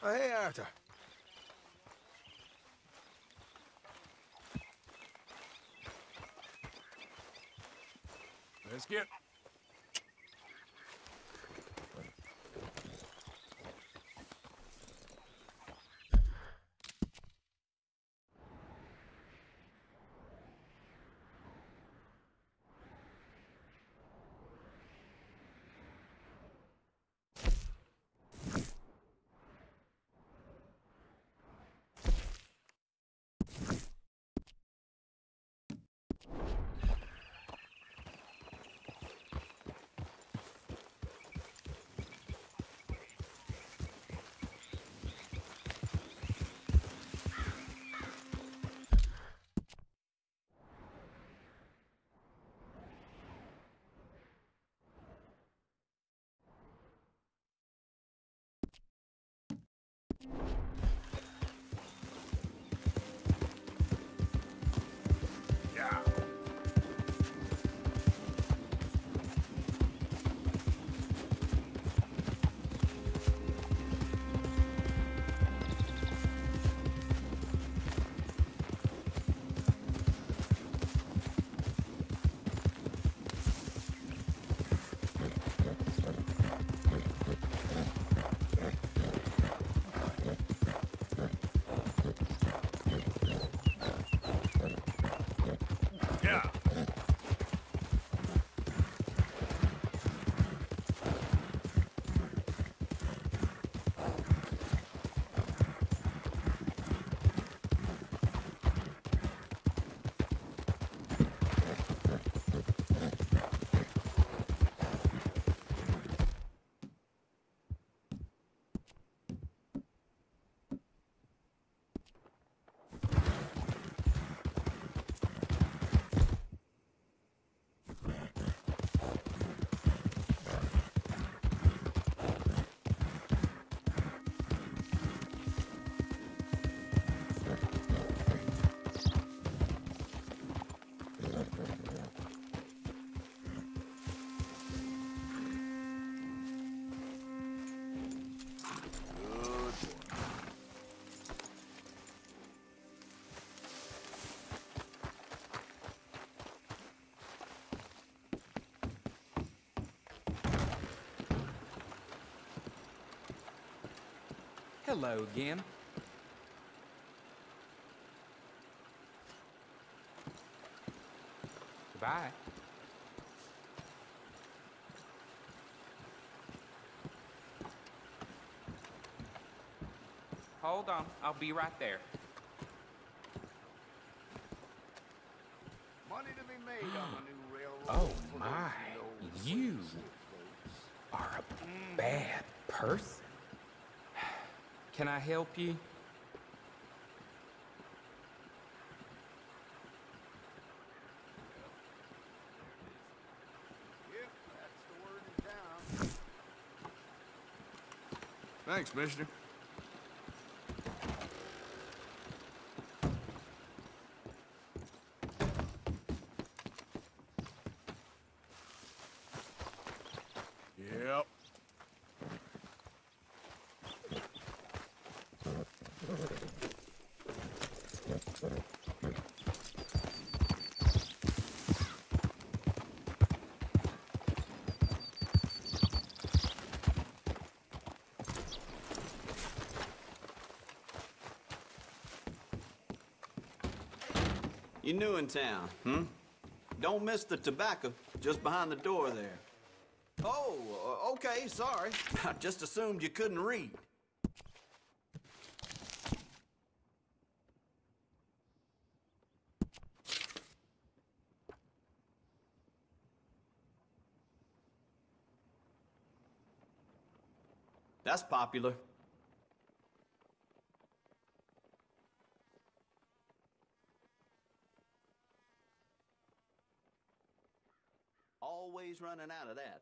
Hey, Arthur. Let's get... Yeah. Yeah. Hello again. Goodbye. Hold on, I'll be right there. Money to be made on the new railroad. Oh my, you are a bad person. Can I help you? Yep, that's the word in town. Thanks, mister. Yep. You new in town, hmm? Don't miss the tobacco, just behind the door there. Oh, okay, sorry. I just assumed you couldn't read. That's popular. Always running out of that.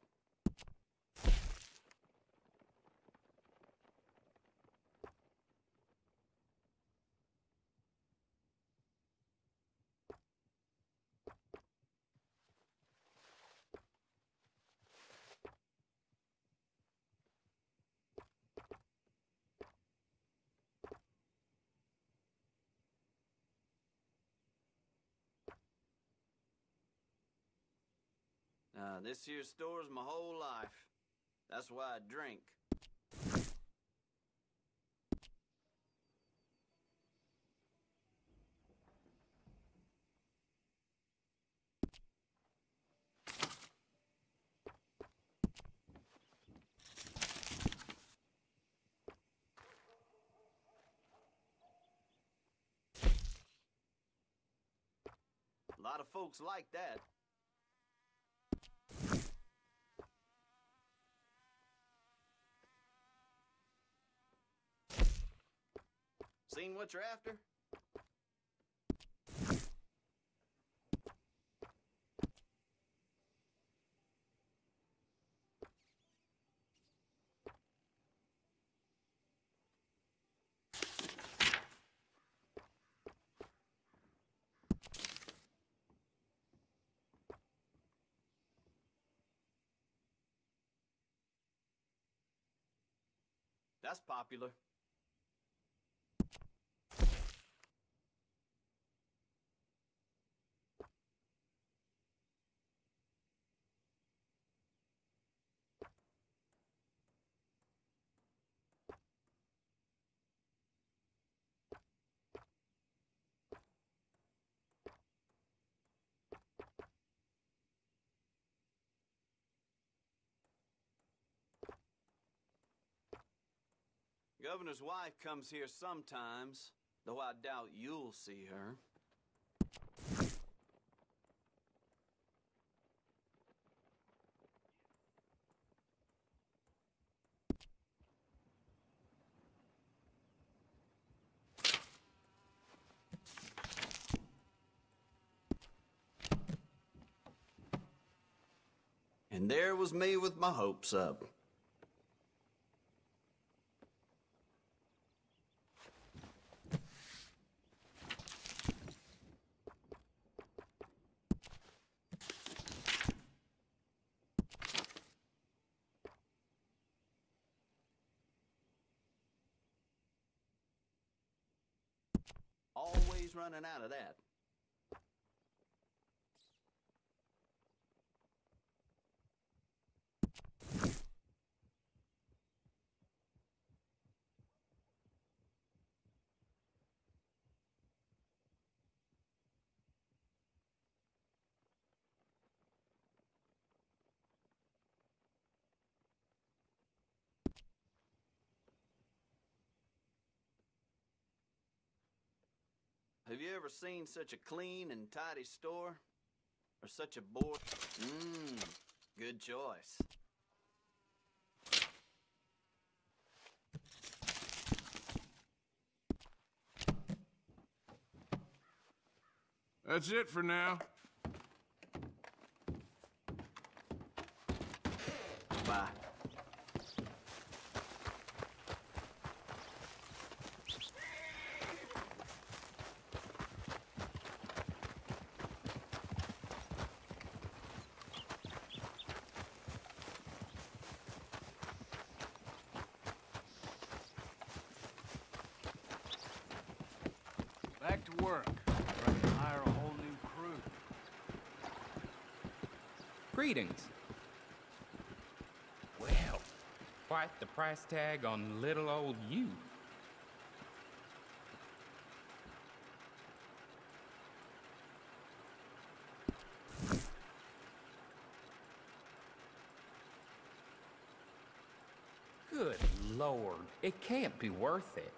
This here store's my whole life. That's why I drink. A lot of folks like that. Seen what you're after? That's popular. Governor's wife comes here sometimes, though I doubt you'll see her. And there was me with my hopes up. Always running out of that. Have you ever seen such a clean and tidy store? Or such a bored... good choice. That's it for now. Bye. Back to work. Trying to hire a whole new crew. Greetings. Well, quite the price tag on little old you. Good Lord, it can't be worth it.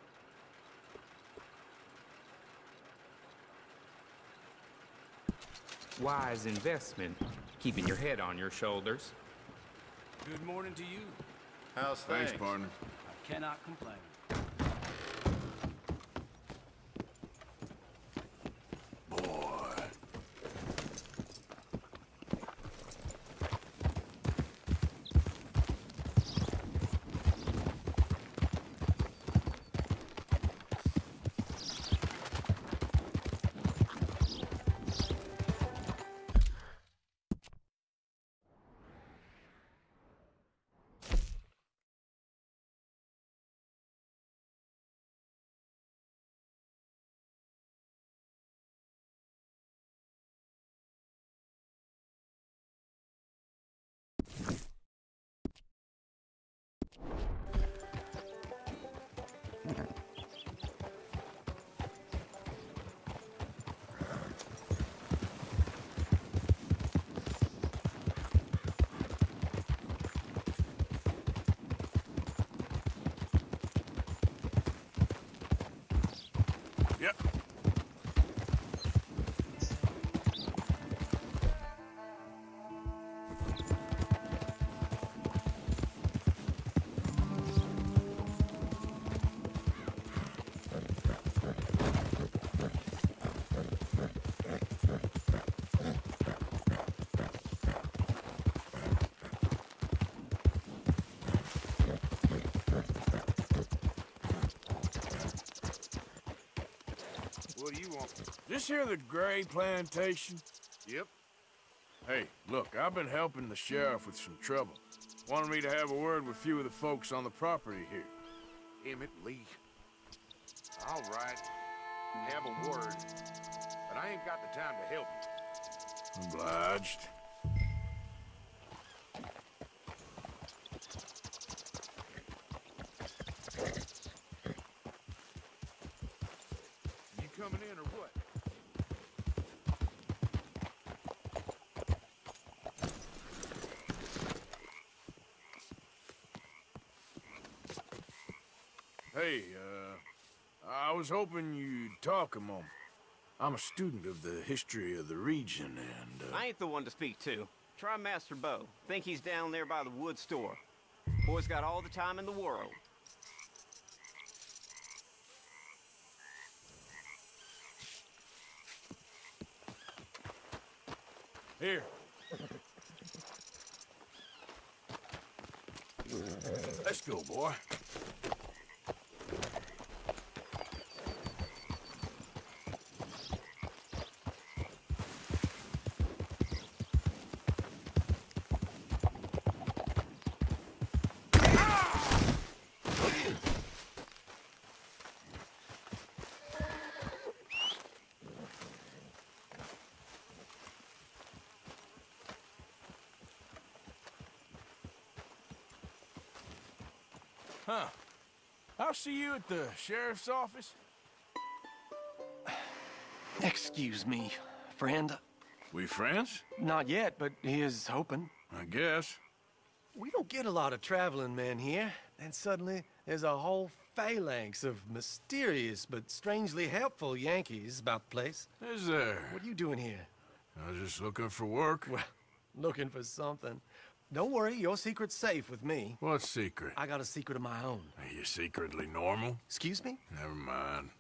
Wise investment, keeping your head on your shoulders. Good morning to you. How's Thanks, things? partner. I cannot complain. Yep. What do you want? This here the Gray Plantation? Yep. Hey, look, I've been helping the sheriff with some trouble. Wanted me to have a word with a few of the folks on the property here. Emmett Lee. All right. Have a word. But I ain't got the time to help you. Obliged. You coming in or what? Hey, I was hoping you'd talk a moment. I'm a student of the history of the region, and, I ain't the one to speak to. Try Master Bo. Think he's down there by the wood store. Boy's got all the time in the world. Here. Let's go, boy. Huh. I'll see you at the sheriff's office. Excuse me, friend. We friends? Not yet, but he is hoping. I guess. We don't get a lot of traveling men here, and suddenly there's a whole phalanx of mysterious but strangely helpful Yankees about the place. Is there? What are you doing here? I was just looking for work. Well, looking for something. Don't worry, your secret's safe with me. What secret? I got a secret of my own. Are you secretly normal? Excuse me? Never mind.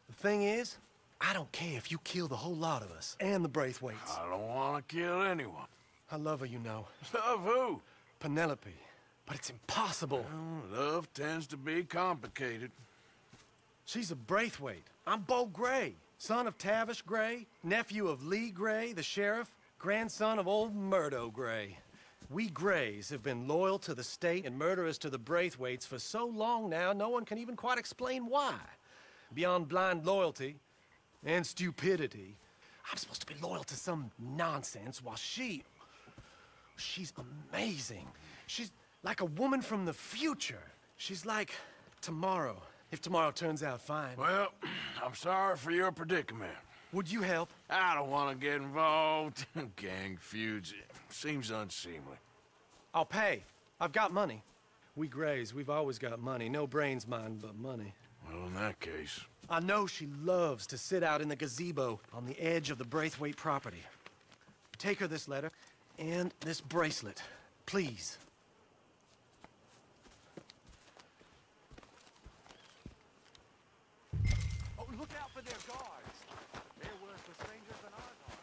The thing is, I don't care if you kill the whole lot of us, and the Braithwaites. I don't want to kill anyone. I love her, you know. Love who? Penelope. But it's impossible. Well, love tends to be complicated. She's a Braithwaite. I'm Bo Gray, son of Tavish Gray, nephew of Lee Gray, the sheriff, grandson of old Murdo Gray. We Grays have been loyal to the state and murderous to the Braithwaites for so long now, no one can even quite explain why. Beyond blind loyalty and stupidity, I'm supposed to be loyal to some nonsense while she's amazing. She's like a woman from the future. She's like tomorrow, if tomorrow turns out fine. Well, I'm sorry for your predicament. Would you help? I don't want to get involved. Gang feuds. Seems unseemly. I'll pay. I've got money. We Grays, we've always got money. No brains, mind, but money. Well, in that case... I know she loves to sit out in the gazebo on the edge of the Braithwaite property. Take her this letter and this bracelet, please. Oh, look out for their guards. They're worse for strangers than our guards.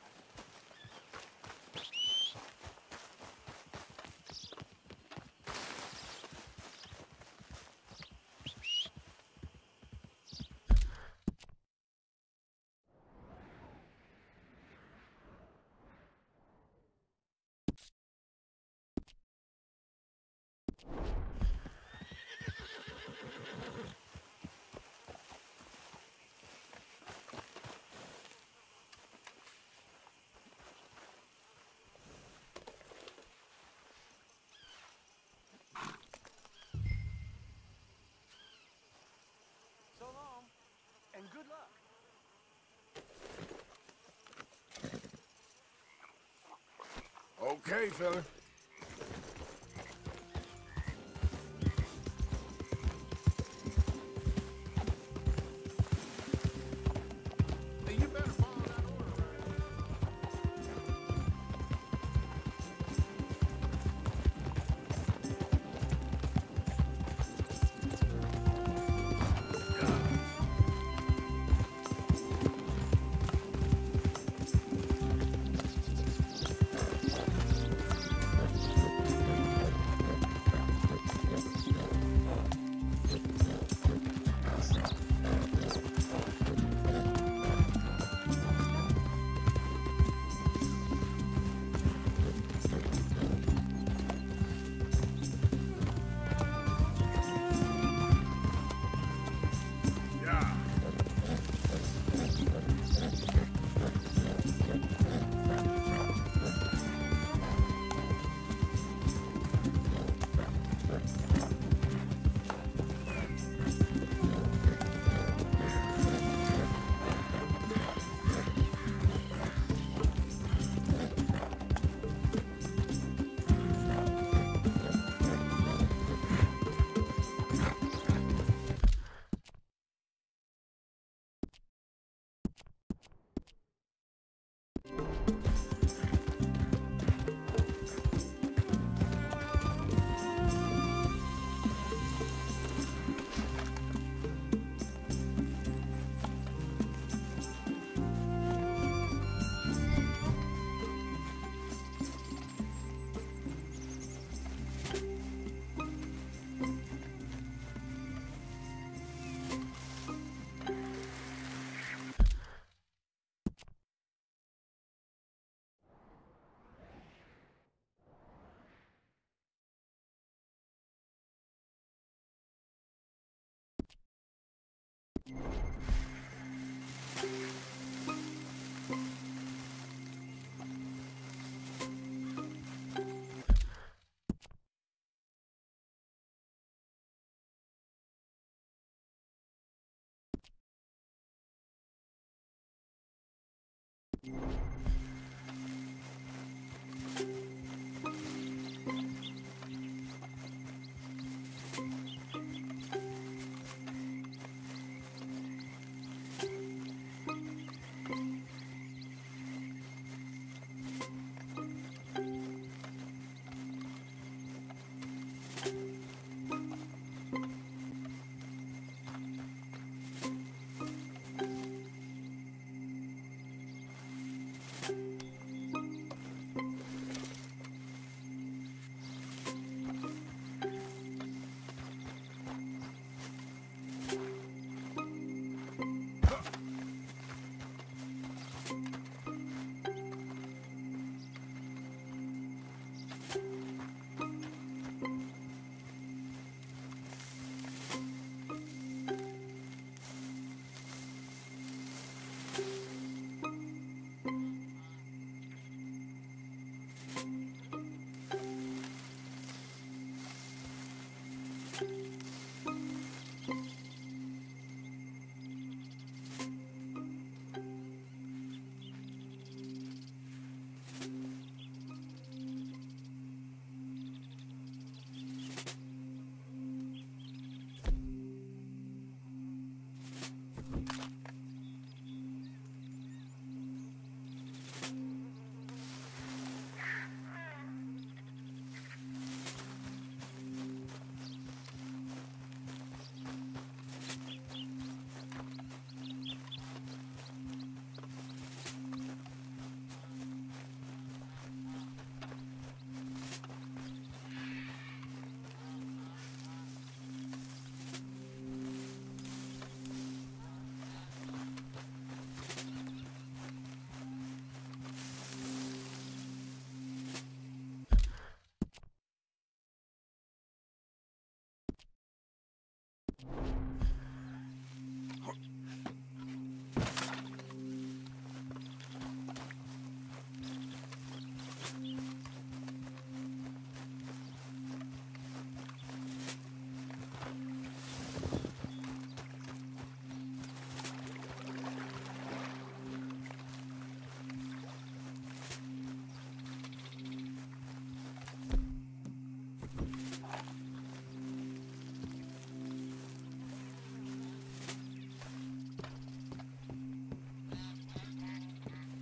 Okay, fella. Hey, you better follow that order. Yeah.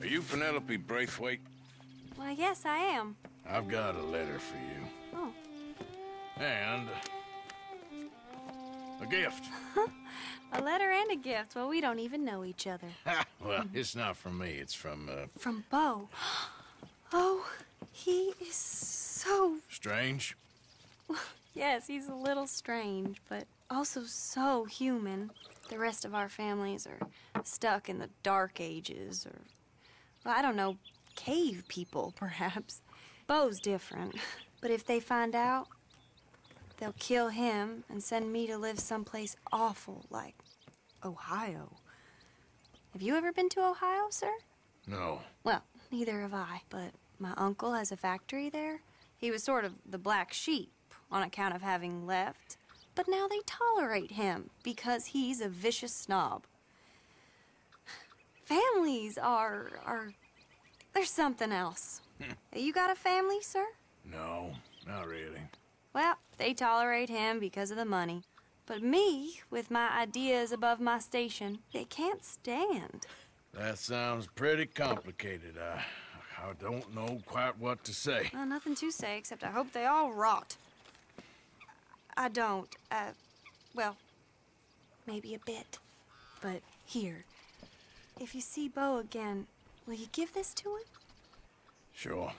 Are you Penelope Braithwaite? Why, yes, I am. I've got a letter for you. Oh. And a gift. A letter and a gift. Well, we don't even know each other. Well, it's not from me. It's from, From Bo. Oh, he is so... Strange? Yes, he's a little strange, but also so human. The rest of our families are stuck in the dark ages, or, well, I don't know, cave people, perhaps. Bo's different. But if they find out, they'll kill him and send me to live someplace awful like Ohio. Have you ever been to Ohio, sir? No. Well, neither have I, but my uncle has a factory there. He was sort of the black sheep on account of having left, but now they tolerate him because he's a vicious snob. Families are there's something else. You got a family, sir? No, not really. Well, they tolerate him because of the money. But me, with my ideas above my station, they can't stand. That sounds pretty complicated. I don't know quite what to say. Well, nothing to say, except I hope they all rot. I don't, well, maybe a bit. But here, if you see Bo again, will you give this to him? Sure.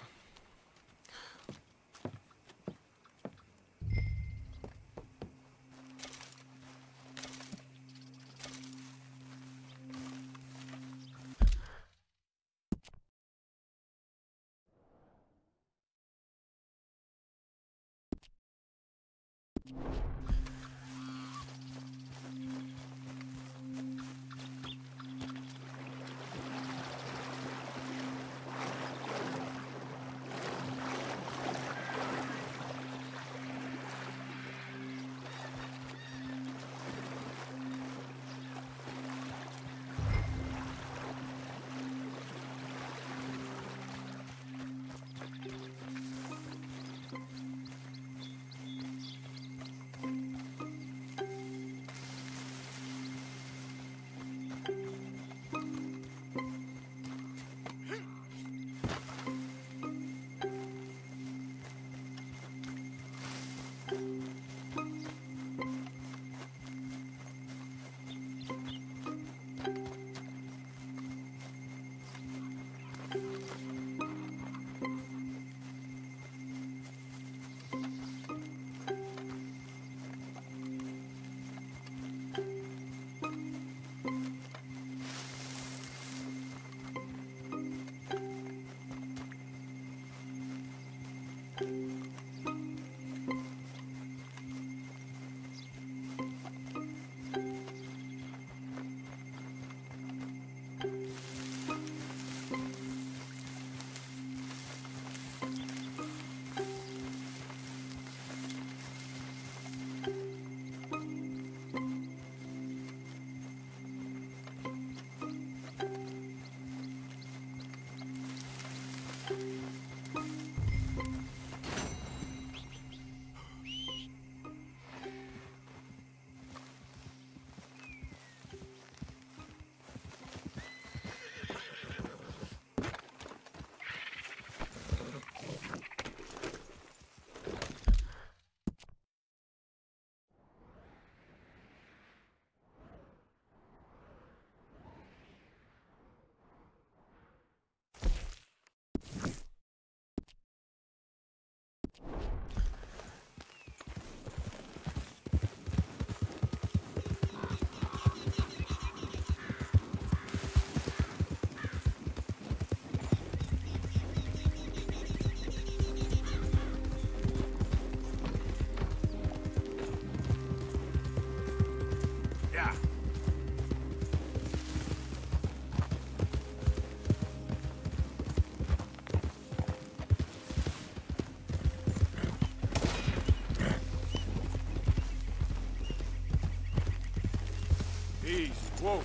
Easy. Whoa.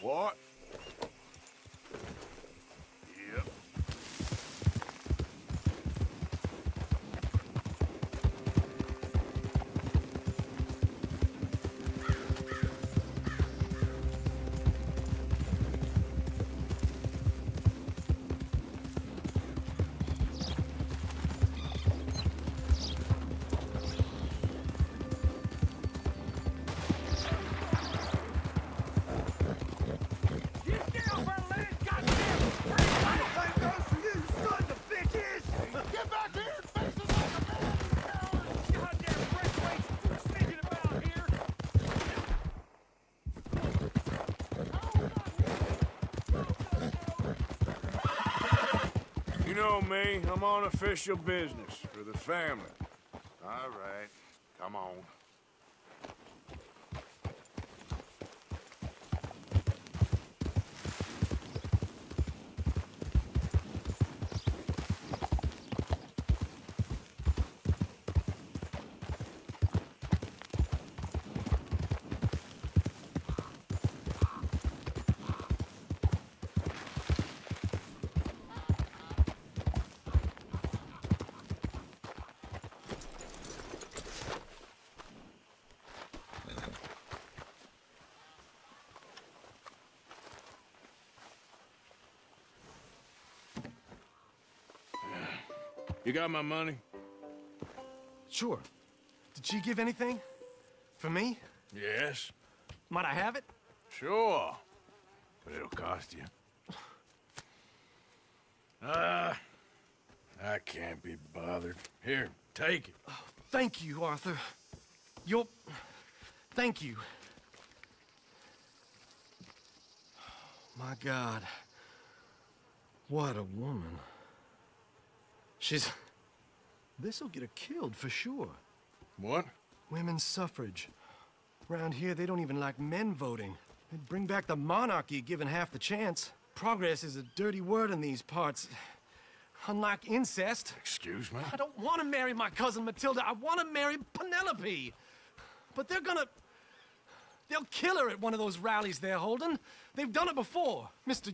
What? know me. I'm on official business for the family. All right, come on. You got my money? Sure. Did she give anything? For me? Yes. Might I have it? Sure. But it'll cost you. I can't be bothered. Here, take it. Oh, thank you, Arthur. Thank you. My God. What a woman. This'll get her killed for sure. What? Women's suffrage. Around here, they don't even like men voting. They'd bring back the monarchy given half the chance. Progress is a dirty word in these parts. Unlike incest. Excuse me? I don't want to marry my cousin Matilda. I want to marry Penelope. But they'll kill her at one of those rallies they're holding. They've done it before. Mister,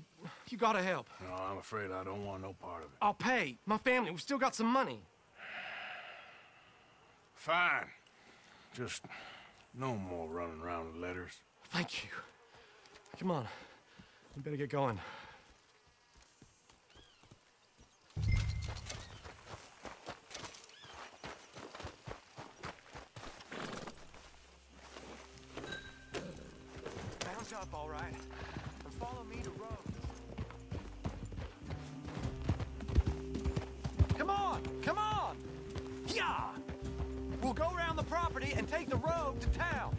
you gotta help. No, I'm afraid I don't want no part of it. I'll pay. My family, we've still got some money. Fine. Just no more running around with letters. Thank you. Come on. We better get going. Bounce up, all right. And follow me to Rhodes. Come on! Come on! Yeah! We'll go around the property and take the road to town.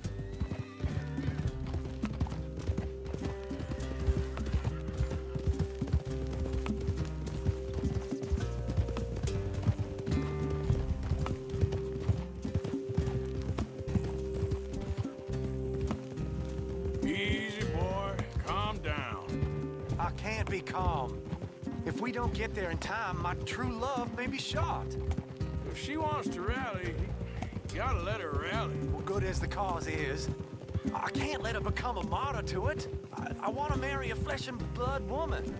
Easy, boy. Calm down. I can't be calm. If we don't get there in time, my true love may be shot. If she wants to rally, you gotta let her rally. Well, good as the cause is, I can't let her become a martyr to it. I want to marry a flesh and blood woman,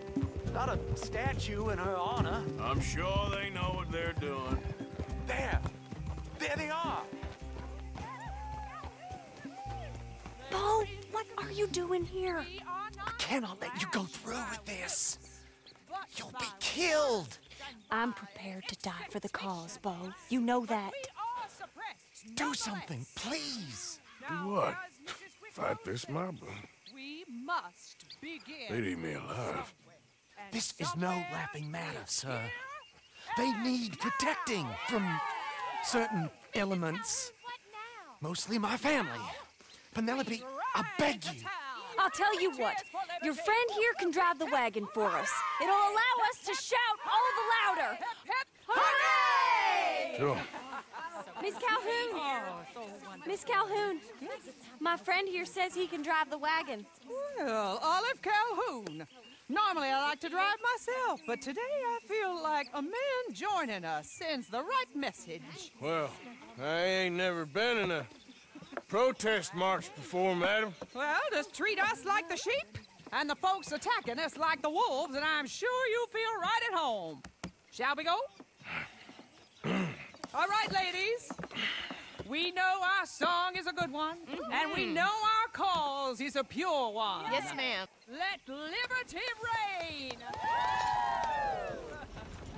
not a statue in her honor. I'm sure they know what they're doing. There they are. Bo, what are you doing here? I cannot let you go through with this. You'll be killed. I'm prepared to die for the cause, Bo. You know that. Do something, please. Do what? Fight this mob? We must begin. They'd eat me alive. This is no laughing matter, sir. They need protecting from certain elements. Mostly my family. Penelope, I beg you. I'll tell you what. Your friend here can drive the wagon for us. It'll allow us to shout all the louder. Hooray! Sure. Miss Calhoun! Miss Calhoun, my friend here says he can drive the wagon. Well, Olive Calhoun. Normally I like to drive myself, but today I feel like a man joining us sends the right message. Well, I ain't never been in a protest march before, madam. Well, just treat us like the sheep, and the folks attacking us like the wolves, and I'm sure you'll feel right at home. Shall we go? All right, ladies. We know our song is a good one, and we know our cause is a pure one. Yes, ma'am. Let liberty reign!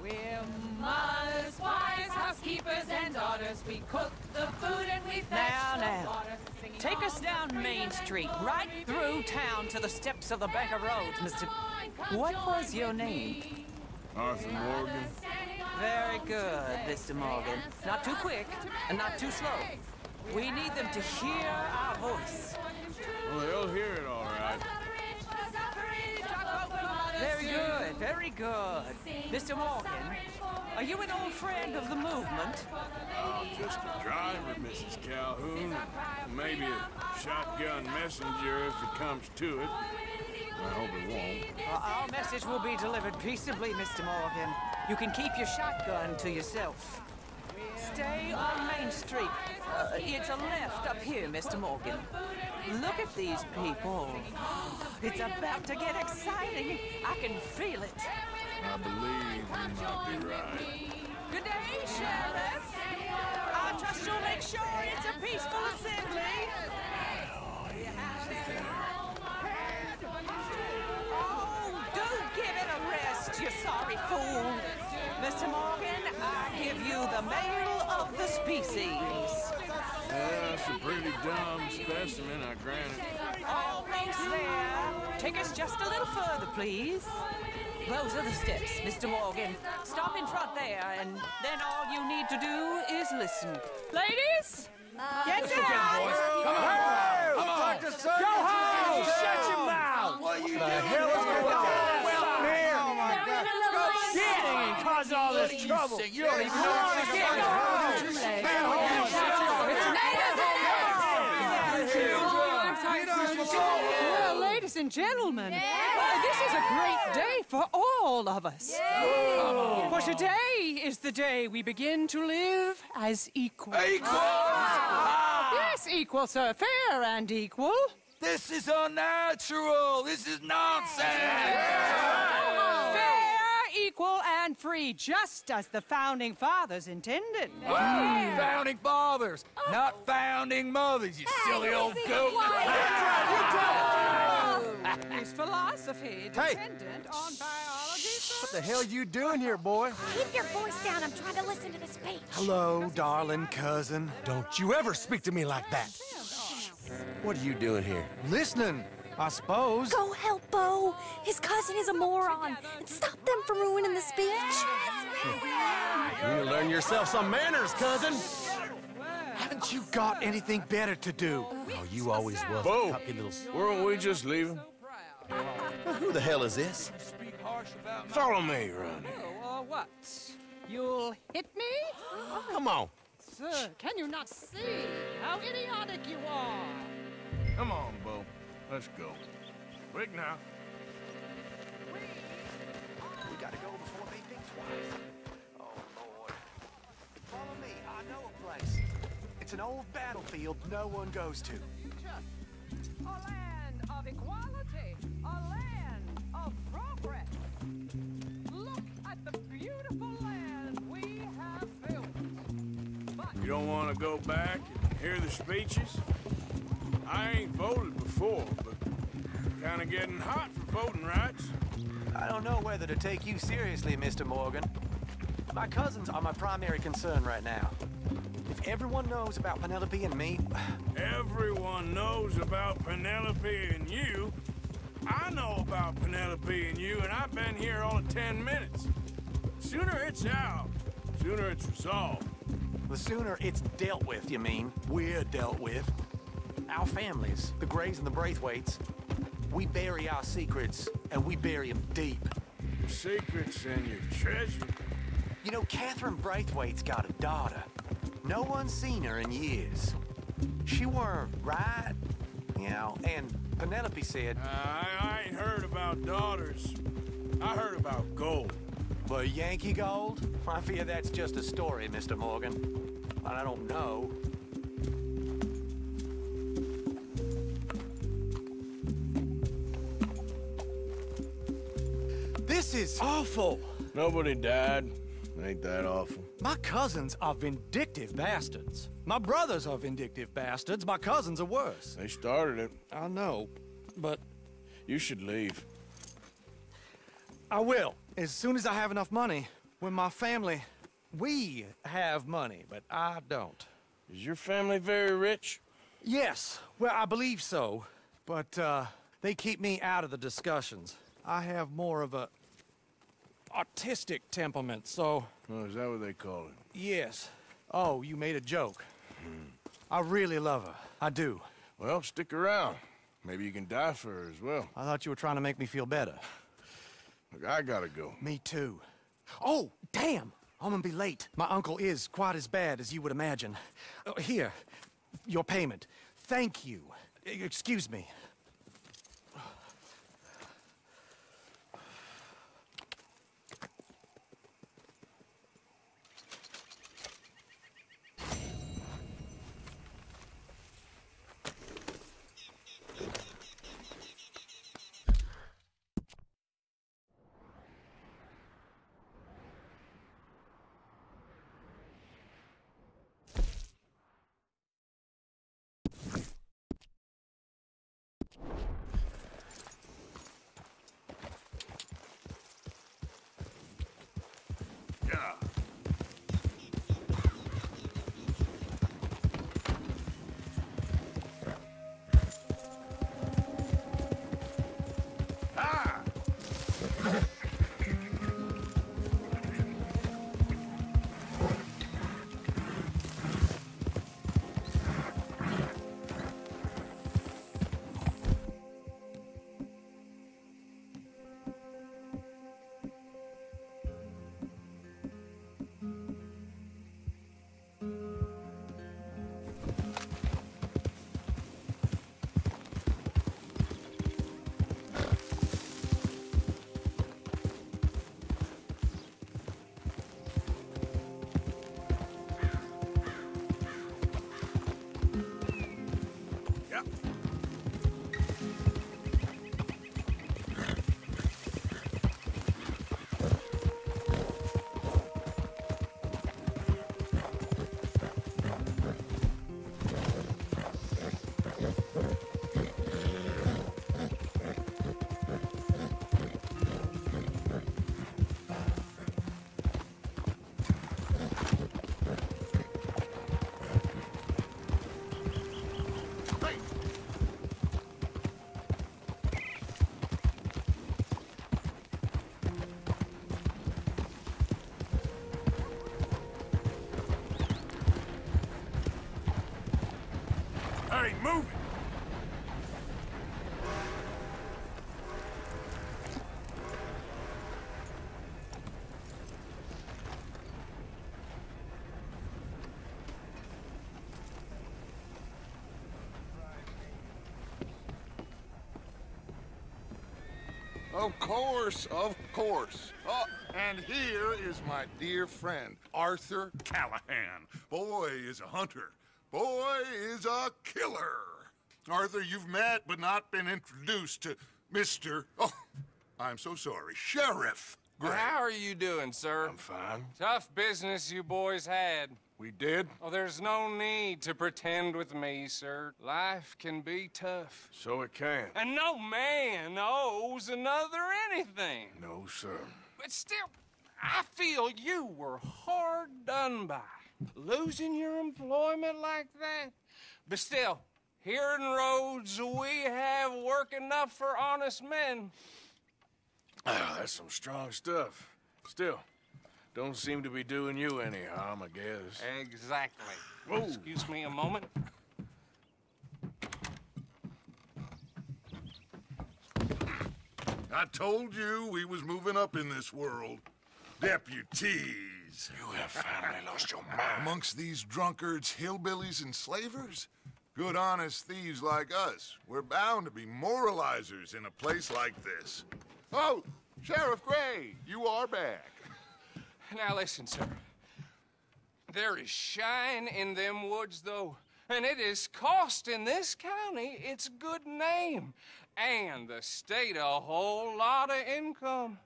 We're mothers, wives, housekeepers, and daughters. We cook the food and we fetch the water. Take us down Main Street, right through town to the steps of the Bank of Rhodes, Mr. What was your name? Arthur Morgan. Very good, Mr. Morgan. Not too quick and not too slow. We need them to hear our voice. Well, they'll hear it all right. Very good, Very good. Mr. Morgan, are you an old friend of the movement? Oh, just a driver, Mrs. Calhoun. Maybe a shotgun messenger if it comes to it. I hope it won't. Well, our message will be delivered peaceably, Mr. Morgan. You can keep your shotgun to yourself. Stay on Main Street. It's a left up here, Mr. Morgan. Look at these people. It's about to get exciting. I can feel it. I believe you might be right. Good day, Sheriff. I trust you'll make sure it's a peaceful assembly. Oh, do give it a rest, you sorry fool. Mr. Morgan, I give you the male of the species. That's a pretty dumb specimen, I grant it. Almost there. Take us just a little further, please. Those are the steps, Mr. Morgan. Stop in front there, and then all you need to do is listen. Ladies, get down! Come on! Come on! Go home! Shut your mouth! What are you doing? The hell is going on? Well, here! Oh, my God. Go get and cause all this trouble. You don't even know what's going Well, ladies and gentlemen, this is a great day for all of us. For today is the day we begin to live as equals. Yes, equal, sir. Fair and equal. This is unnatural. This is nonsense. Fair, equal, and free, just as the Founding Fathers intended. Founding fathers, not founding mothers, you silly old goat. His philosophy dependent on biology. What the hell you doing here, boy? Keep your voice down. I'm trying to listen to the speech. Hello, darling cousin. Don't you ever speak to me like that. What are you doing here? Listening, I suppose. Go help Bo. His cousin is a moron. And stop them from ruining the speech. You need to learn yourself some manners, cousin. Haven't you got anything better to do? Oh, you always was Bo, a puppy little... weren't we just leaving? Who the hell is this? Follow me around here. Oh, what? You'll hit me? Come on. Sir, can you not see how idiotic you are? Come on, Bo. Let's go. Quick now. We gotta go before they think twice. Oh, Lord. Follow me. I know a place. It's an old battlefield no one goes to. A land of equality, a land of progress. Look at the beautiful land we have built. But You don't want to go back and hear the speeches? I ain't voted before, but kind of getting hot for voting rights. I don't know whether to take you seriously, Mr. Morgan. My cousins are my primary concern right now. If everyone knows about Penelope and me... Everyone knows about Penelope and you. I know about Penelope and you, and I've been here all of 10 minutes. Sooner it's out, sooner it's resolved. The sooner it's dealt with, you mean? We're dealt with. Our families, the Grays and the Braithwaites, we bury our secrets, and we bury them deep. Your secrets and your treasure. You know, Catherine Braithwaite's got a daughter. No one's seen her in years. She weren't right, you know, and Penelope said... I ain't heard about daughters. I heard about gold. But Yankee gold? I fear that's just a story, Mr. Morgan. And I don't know. This is awful. Nobody died. Ain't that awful? My cousins are vindictive bastards. My brothers are vindictive bastards. My cousins are worse. They started it. I know, but... You should leave. I will, as soon as I have enough money. When my family... We have money, but I don't. Is your family very rich? Yes, well, I believe so. But, they keep me out of the discussions. I have more of a... artistic temperament, so... Oh, is that what they call it? Yes. Oh, you made a joke. I really love her. I do. Well, stick around. Maybe you can die for her as well. I thought you were trying to make me feel better. Look, I gotta go. Me too. Oh, damn! I'm gonna be late. My uncle is quite as bad as you would imagine. Here, your payment. Thank you. Excuse me. Hey, move it! Of course, of course. Oh, and here is my dear friend, Arthur Callahan. Boy is a hunter. Boy is a killer. Arthur, you've met but not been introduced to Mr. Oh, I'm so sorry, Sheriff Gray. How are you doing, sir? I'm fine. Tough business you boys had. We did? Oh, there's no need to pretend with me, sir. Life can be tough. So it can. And no man owes another anything. No, sir. But still, I feel you were hard done by. Losing your employment like that. But still, here in Rhodes, we have work enough for honest men. Ah, that's some strong stuff. Still, don't seem to be doing you any harm, I guess. Exactly. Whoa. Excuse me a moment. I told you we was moving up in this world. Deputies. You have finally lost your mind. Amongst these drunkards, hillbillies, and slavers? Good honest thieves like us. We're bound to be moralizers in a place like this. Oh, Sheriff Gray, you are back. Now listen, sir. There is shine in them woods, though, and it is costing this county its good name and the state a whole lot of income.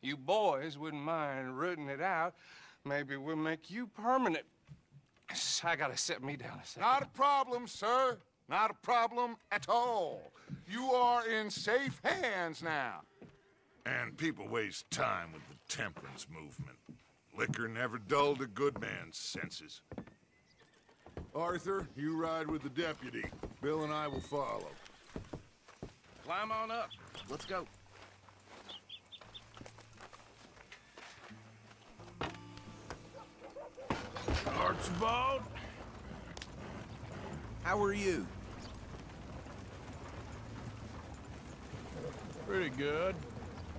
You boys wouldn't mind rooting it out. Maybe we'll make you permanent. I gotta sit me down a second. Not a problem, sir. Not a problem at all. You are in safe hands now. And people waste time with the temperance movement. Liquor never dulled a good man's senses. Arthur, you ride with the deputy. Bill and I will follow. Climb on up. Let's go. Archibald? How are you? Pretty good.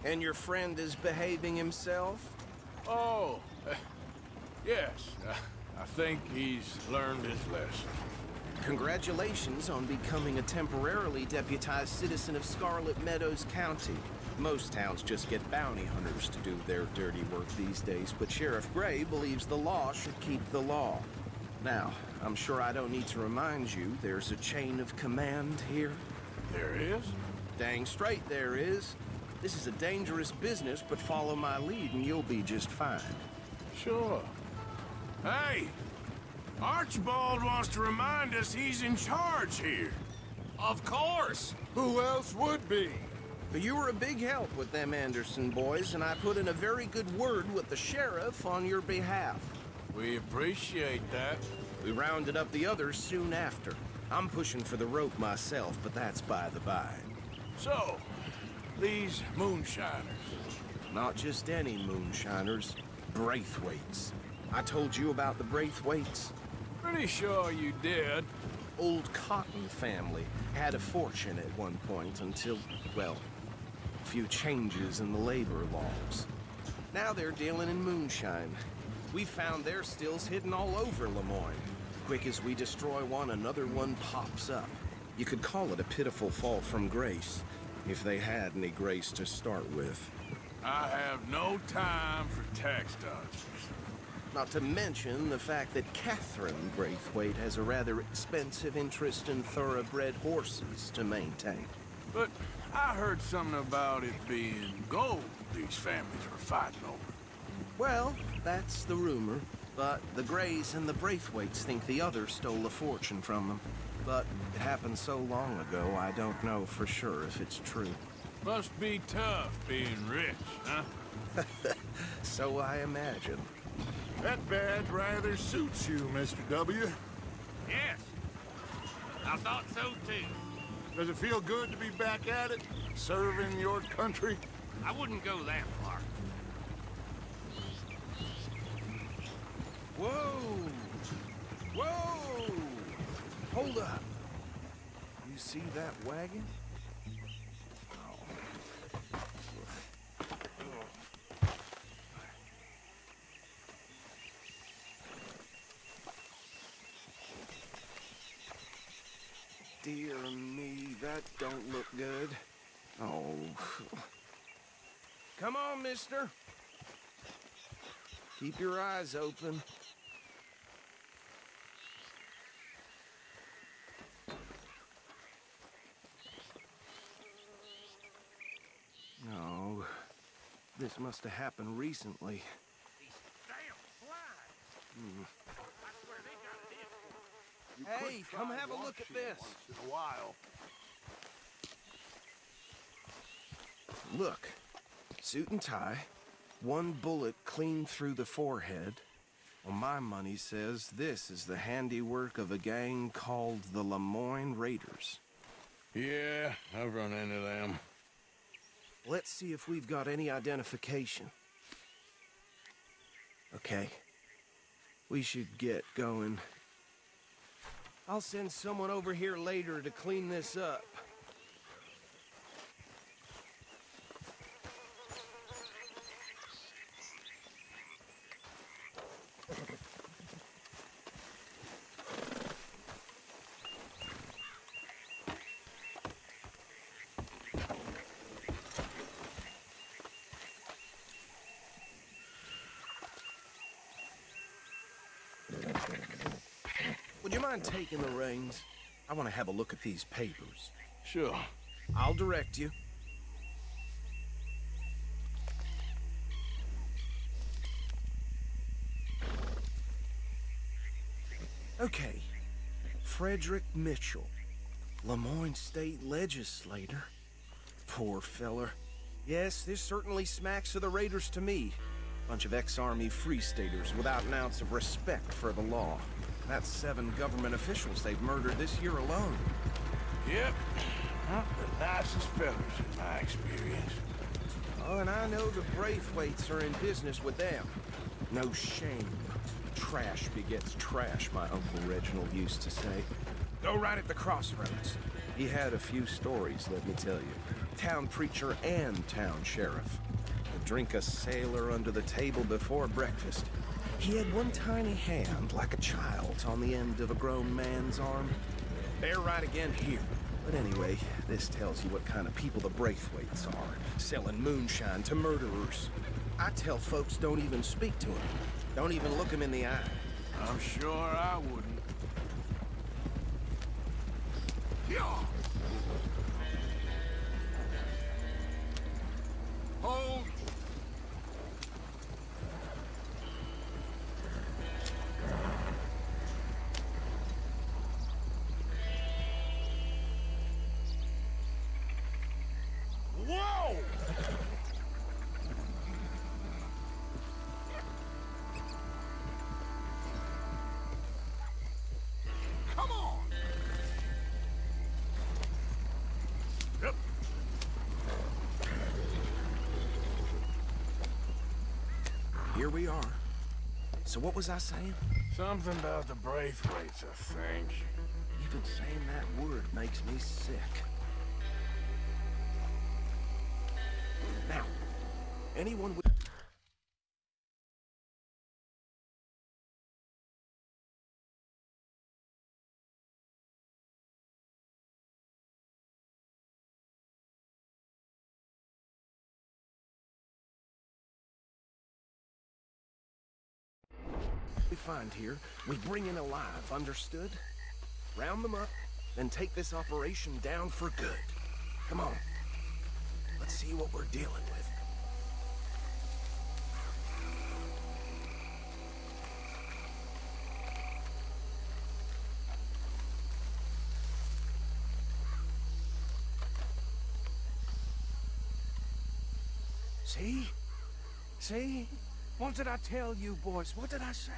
And your friend is behaving himself? Oh, yes. I think he's learned his lesson. Congratulations on becoming a temporarily deputized citizen of Scarlet Meadows County. Most towns just get bounty hunters to do their dirty work these days, but Sheriff Gray believes the law should keep the law. Now, I'm sure I don't need to remind you there's a chain of command here. There is? Dang straight there is. This is a dangerous business, but follow my lead and you'll be just fine. Sure. Hey! Archibald wants to remind us he's in charge here. Of course! Who else would be? You were a big help with them Anderson boys, and I put in a very good word with the sheriff on your behalf. We appreciate that. We rounded up the others soon after. I'm pushing for the rope myself, but that's by the by. So, these moonshiners. Not just any moonshiners, Braithwaites. I told you about the Braithwaites? Pretty sure you did. Old Cotton family had a fortune at one point until, well, a few changes in the labor laws. Now they're dealing in moonshine. We found their stills hidden all over Lemoyne. Quick as we destroy one, another one pops up. You could call it a pitiful fall from grace, if they had any grace to start with. I have no time for tax dodgers. Not to mention the fact that Catherine Braithwaite has a rather expensive interest in thoroughbred horses to maintain. But I heard something about it being gold these families were fighting over. Well, that's the rumor. But the Grays and the Braithwaites think the others stole a fortune from them. But it happened so long ago, I don't know for sure if it's true. Must be tough being rich, huh? So I imagine. That badge rather suits you, Mr. W. Yes. I thought so, too. Does it feel good to be back at it? Serving your country? I wouldn't go that far. Whoa! Whoa! Hold up. You see that wagon? Dear me, that don't look good. Oh. Come on, mister. Keep your eyes open. No. This must have happened recently. Hey, come have a look at this. In a while. Look, suit and tie, one bullet clean through the forehead. Well, my money says this is the handiwork of a gang called the Lemoyne Raiders. Yeah, I've run into them. Let's see if we've got any identification. Okay. We should get going. I'll send someone over here later to clean this up. Would you mind taking the reins? I want to have a look at these papers. Sure. I'll direct you. Okay. Frederick Mitchell, Lemoyne State Legislator. Poor feller. Yes, this certainly smacks of the Raiders to me. Bunch of ex-Army Free Staters without an ounce of respect for the law. That's 7 government officials they've murdered this year alone. Yep. Not the nicest fellas in my experience. Oh, and I know the Braithwaites are in business with them. No shame. Trash begets trash, my Uncle Reginald used to say. Go right at the crossroads. He had a few stories, let me tell you. Town preacher and town sheriff. Would drink a sailor under the table before breakfast. He had one tiny hand, like a child's, on the end of a grown man's arm. Bear right again here. But anyway, this tells you what kind of people the Braithwaites are, selling moonshine to murderers. I tell folks don't even speak to him. Don't even look him in the eye. I'm sure I wouldn't. Yeah. Hold. Whoa! Come on! Yep. Here we are. So what was I saying? Something about the Braithwaites, I think. Even saying that word makes me sick. Now, anyone with... we find here, we bring in alive, understood? Round them up, then take this operation down for good. Come on. Let's see what we're dealing with. See? See? What did I tell you, boys? What did I say?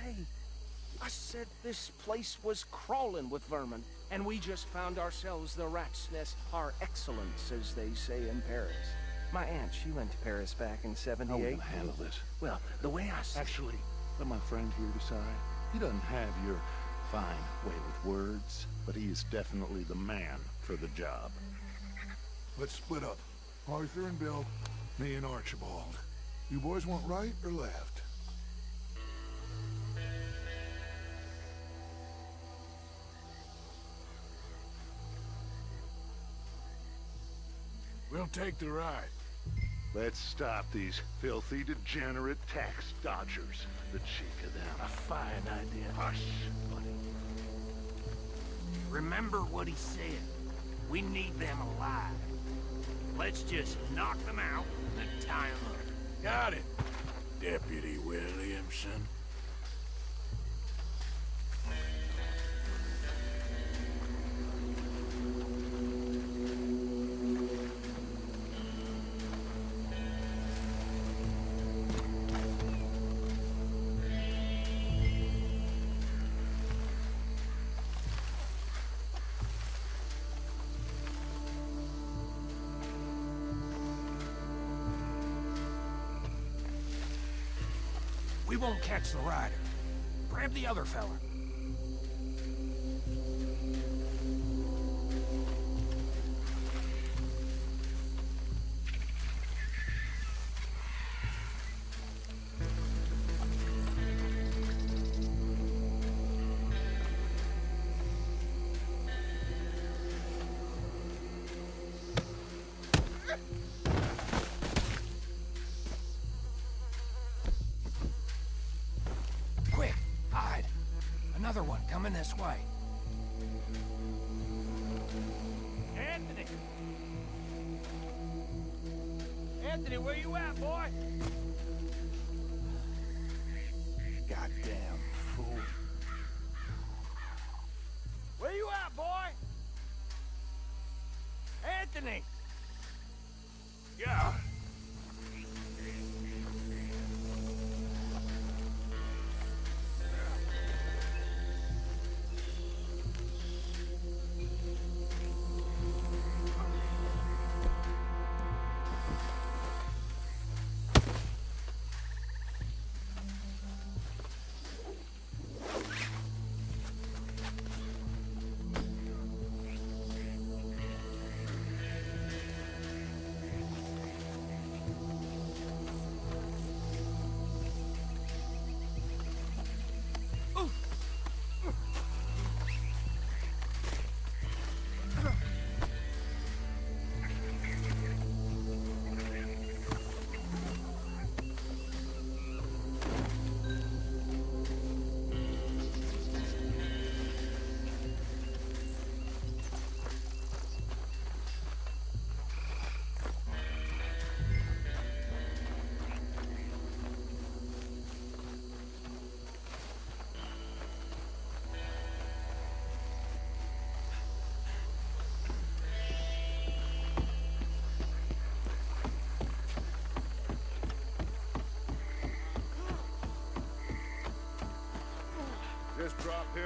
I said this place was crawling with vermin, and we just found ourselves the rat's nest par excellence, as they say in Paris. My aunt, she went to Paris back in '78. How are we gonna handle this? Well, the way I see... Actually, let my friend here decide. He doesn't have your fine way with words, but he is definitely the man for the job. Let's split up. Arthur and Bill, me and Archibald. You boys want right or left? We'll take the ride. Let's stop these filthy, degenerate tax dodgers. The cheek of them. A fine idea. Hush, buddy. Remember what he said. We need them alive. Let's just knock them out and tie them up. Got it, Deputy Williamson. We won't catch the rider. Grab the other fella. Another one coming this way. Anthony! Anthony, where you at, boy? Goddamn fool. Where you at, boy? Anthony! Yeah.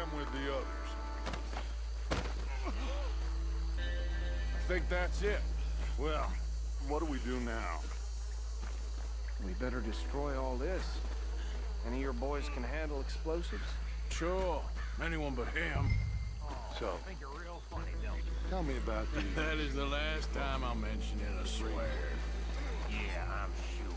am with the others. I think that's it. Well, what do we do now? We better destroy all this. Any of your boys can handle explosives? Sure. Anyone but him. So, I think you're real funny, don't you? tell me about the... That is the last time I mention it, I swear. Yeah, I'm sure.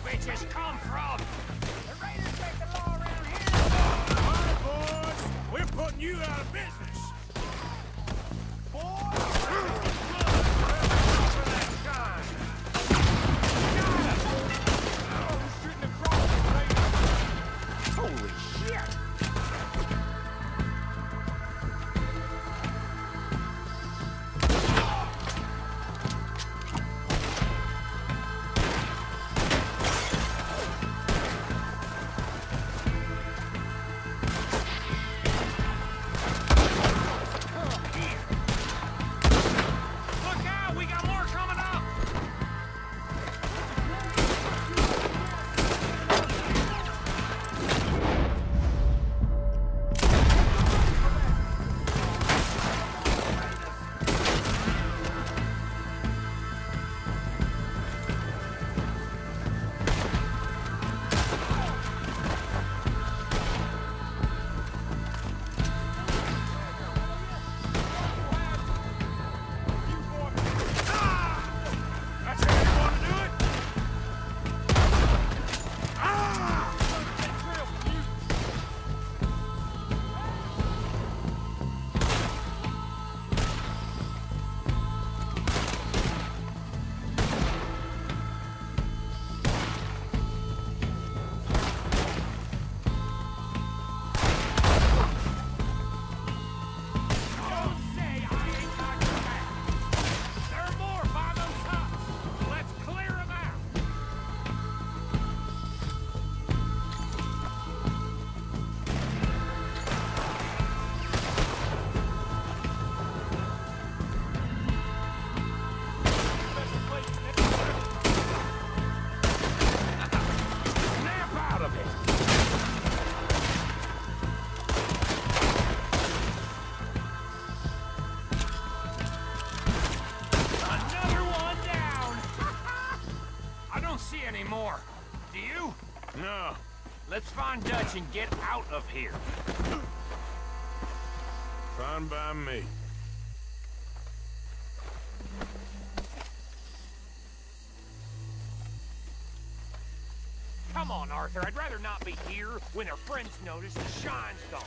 Bitches come from? The raiders make the law around here. All right, boys. We're putting you out of business. Holy shit! No. Let's find Dutch and get out of here. Fine by me. Come on, Arthur. I'd rather not be here when our friends notice the shine's gone.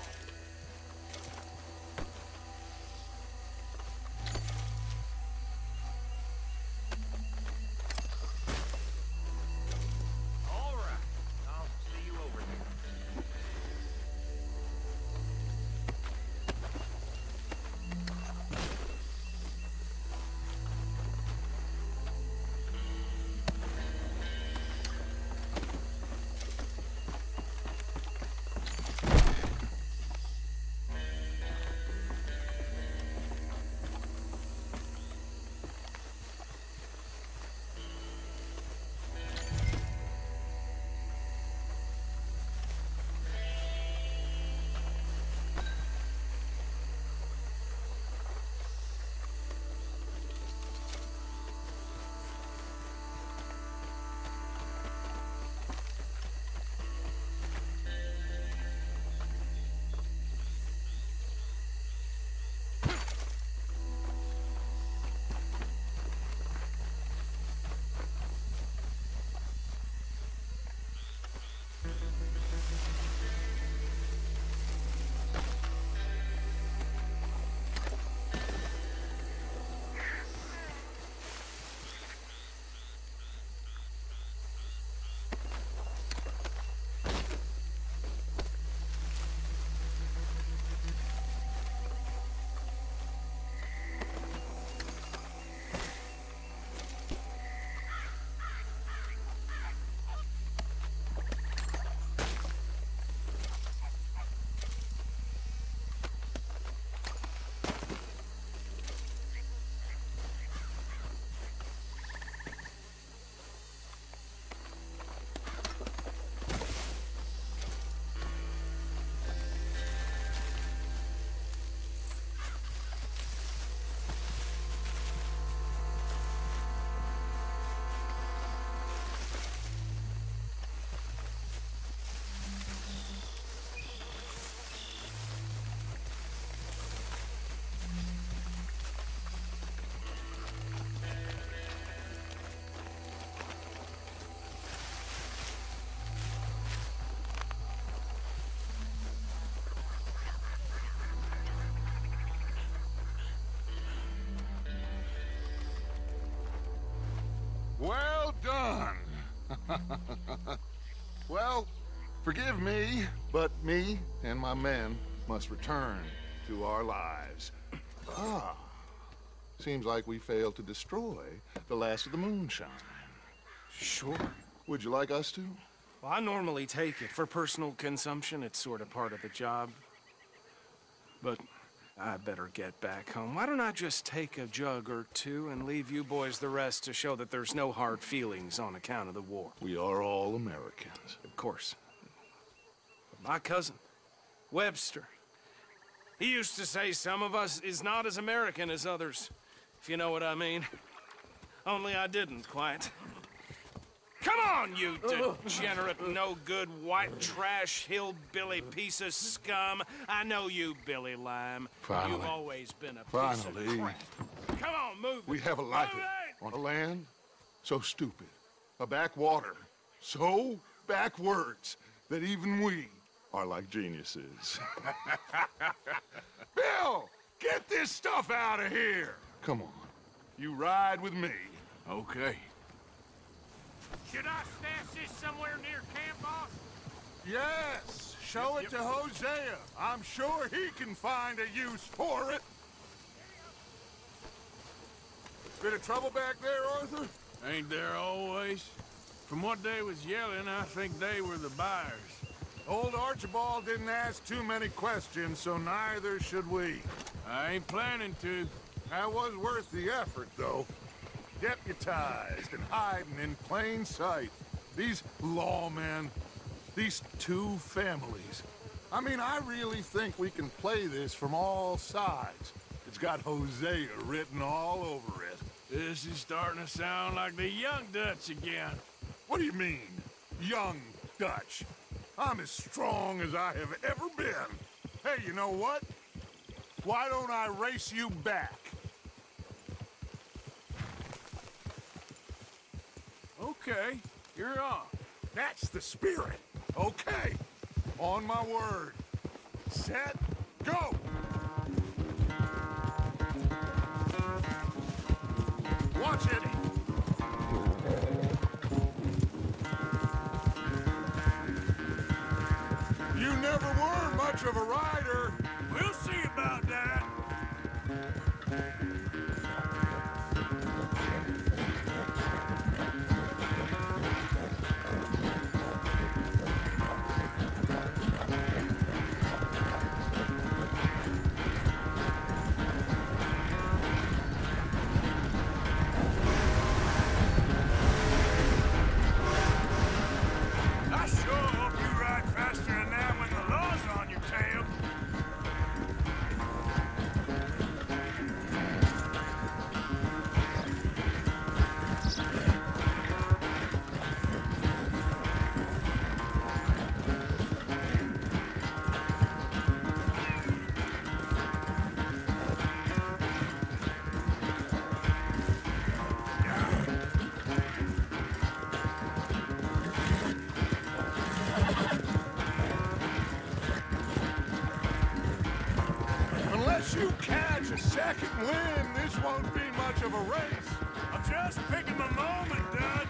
All right. I'll see you over there. Well, forgive me, but me and my men must return to our lives. Ah, seems like we failed to destroy the last of the moonshine. Sure. Would you like us to? Well, I normally take it. For personal consumption, it's sort of part of the job. But I better get back home. Why don't I just take a jug or two and leave you boys the rest to show that there's no hard feelings on account of the war? We are all Americans. Of course. But my cousin, Webster, he used to say some of us is not as American as others, if you know what I mean. Only I didn't quite. Come on, you degenerate, no-good, white trash, hillbilly piece of scum. I know you, Billy Lime. Finally. You've always been a piece of Finally. crap. Come on, move it. We have a life on a land so stupid, a backwater so backwards that even we are like geniuses. Bill, get this stuff out of here. Come on, you ride with me. Okay. Should I stash this somewhere near camp, boss? Yes, show it to Hosea. I'm sure he can find a use for it. Bit of trouble back there, Arthur? Ain't there always? From what they was yelling, I think they were the buyers. Old Archibald didn't ask too many questions, so neither should we. I ain't planning to. That was worth the effort, though. Deputized and hiding in plain sight. These lawmen, these two families. I mean, I really think we can play this from all sides. It's got Hosea written all over it. This is starting to sound like the Young Dutch again. What do you mean, Young Dutch? I'm as strong as I have ever been. Hey, you know what? Why don't I race you back? Okay, you're on. That's the spirit. Okay, on my word. Set, go! Watch it! You never were much of a rider. We'll see about that. I sure hope you ride faster than that when the law's on your tail. Unless you catch a second wind, this won't be much of a race. I'm just picking my moment, Dutch.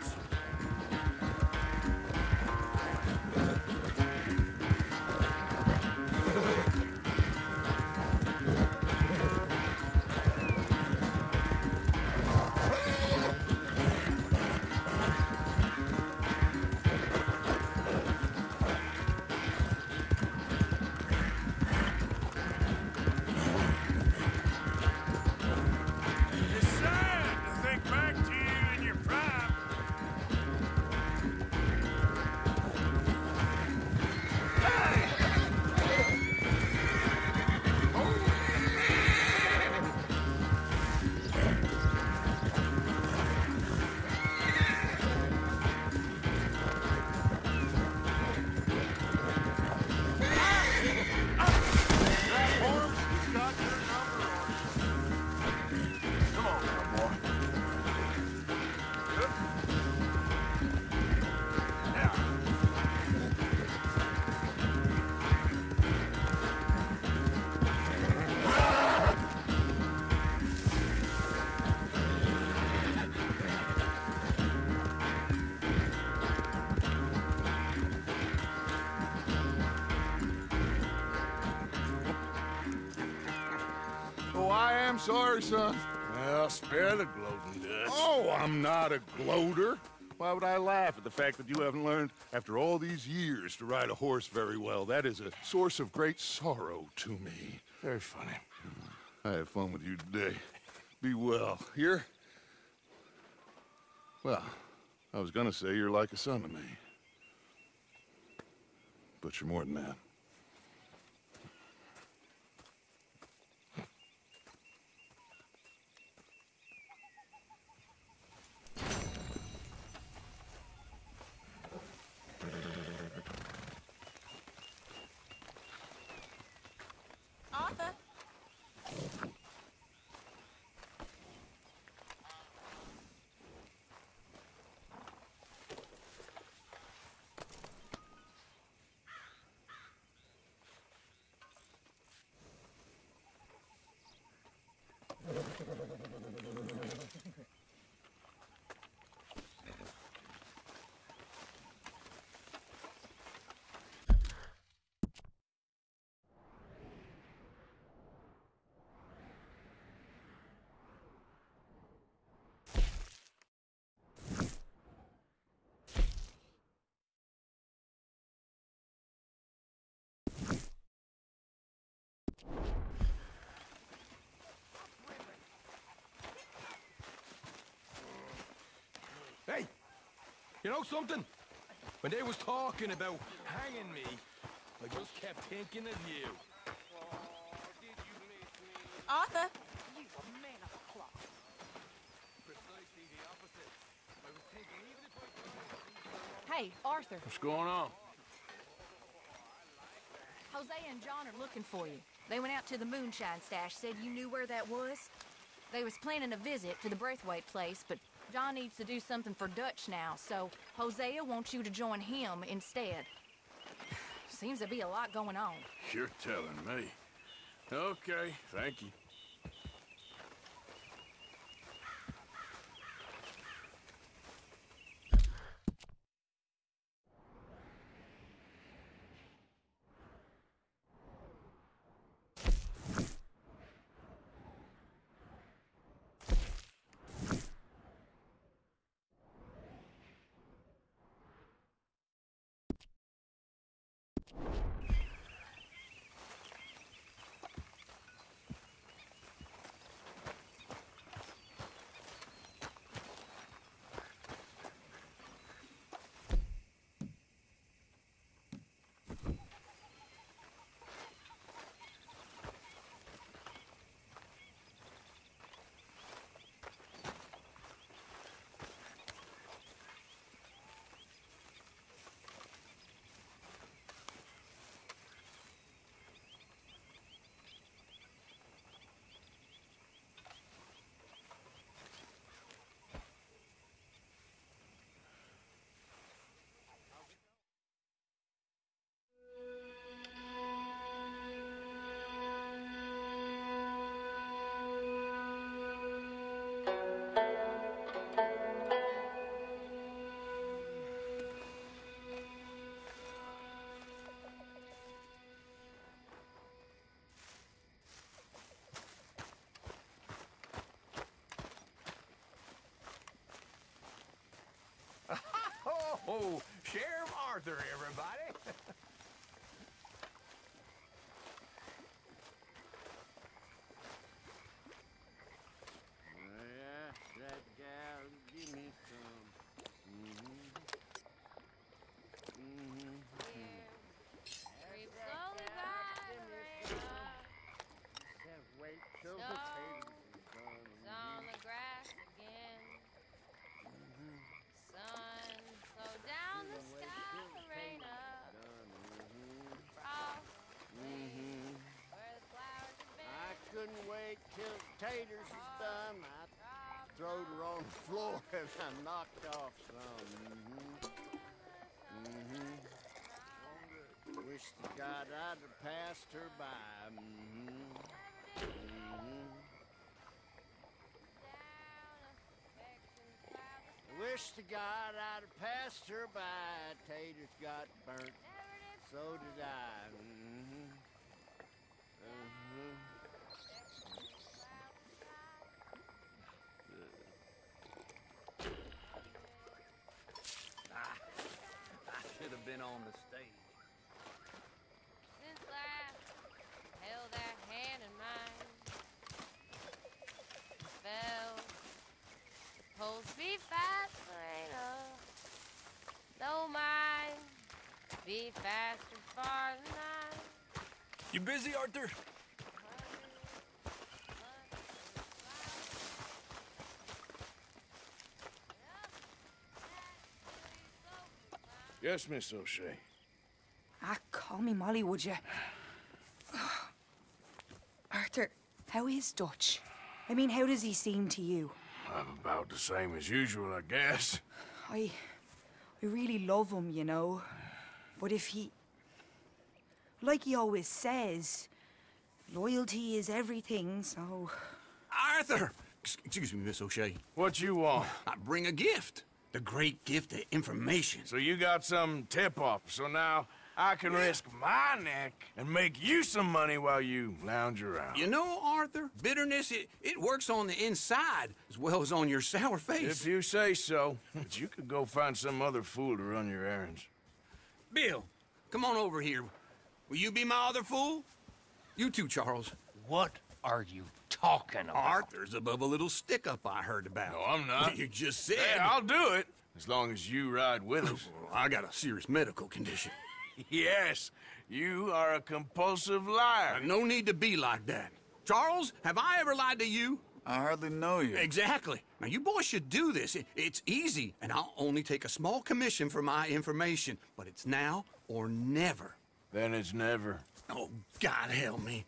It's sad to think back to you in your prime. I'm sorry, son. Well, spare the gloating, Dutch. Oh, I'm not a gloater. Why would I laugh at the fact that you haven't learned, after all these years, to ride a horse very well? That is a source of great sorrow to me. Very funny. I had fun with you today. Be well. Here? Well, I was gonna say you're like a son to me. But you're more than that. Arthur? Hey, you know something? When they was talking about hanging me, I just kept thinking of you. Arthur? You a man of a clock. Precisely the opposite. I was thinking even if I... Hey, Arthur. What's going on? Hosea and John are looking for you. They went out to the moonshine stash, said you knew where that was. They was planning a visit to the Braithwaite place, but John needs to do something for Dutch now, so Hosea wants you to join him instead. Seems to be a lot going on. You're telling me. Okay, thank you. Oh, Sheriff Arthur, everybody. That gal, give me some. Creep slowly by the radar. Wait till the tape is on the grass again. Sun, slow down the sky, rain up. Frost, where the flowers have been. I couldn't wait till taters is done. I throwed her on the floor and I knocked off some. Wish to God I'd have passed her by. Wish to God I'd have passed her by. Taters got burnt. So did I. been on the stage. Since last held that hand in mine, fell. Supposed to be fast, Serena. Don't mind. Be faster far than I. You busy, Arthur? Yes, Miss O'Shea. Ah, call me Molly, would you? Arthur, how is Dutch? I mean, how does he seem to you? I'm about the same as usual, I guess. I really love him, you know. But if he... Like he always says, loyalty is everything, so... Arthur! Excuse me, Miss O'Shea. What you want? I bring a gift. The great gift of information. So you got some tip-off, so now I can risk my neck and make you some money while you lounge around. You know, Arthur, bitterness, it works on the inside as well as on your sour face. If you say so. But you could go find some other fool to run your errands. Bill, come on over here. Will you be my other fool? You too, Charles. What are you talking about? Arthur's above a little stick-up I heard about. No, I'm not. You just said... Hey, I'll do it, as long as you ride with us. I got a serious medical condition. Yes, you are a compulsive liar. No need to be like that. Charles, have I ever lied to you? I hardly know you. Exactly. Now, you boys should do this. It's easy, and I'll only take a small commission for my information. But it's now or never. Then it's never. Oh, God help me.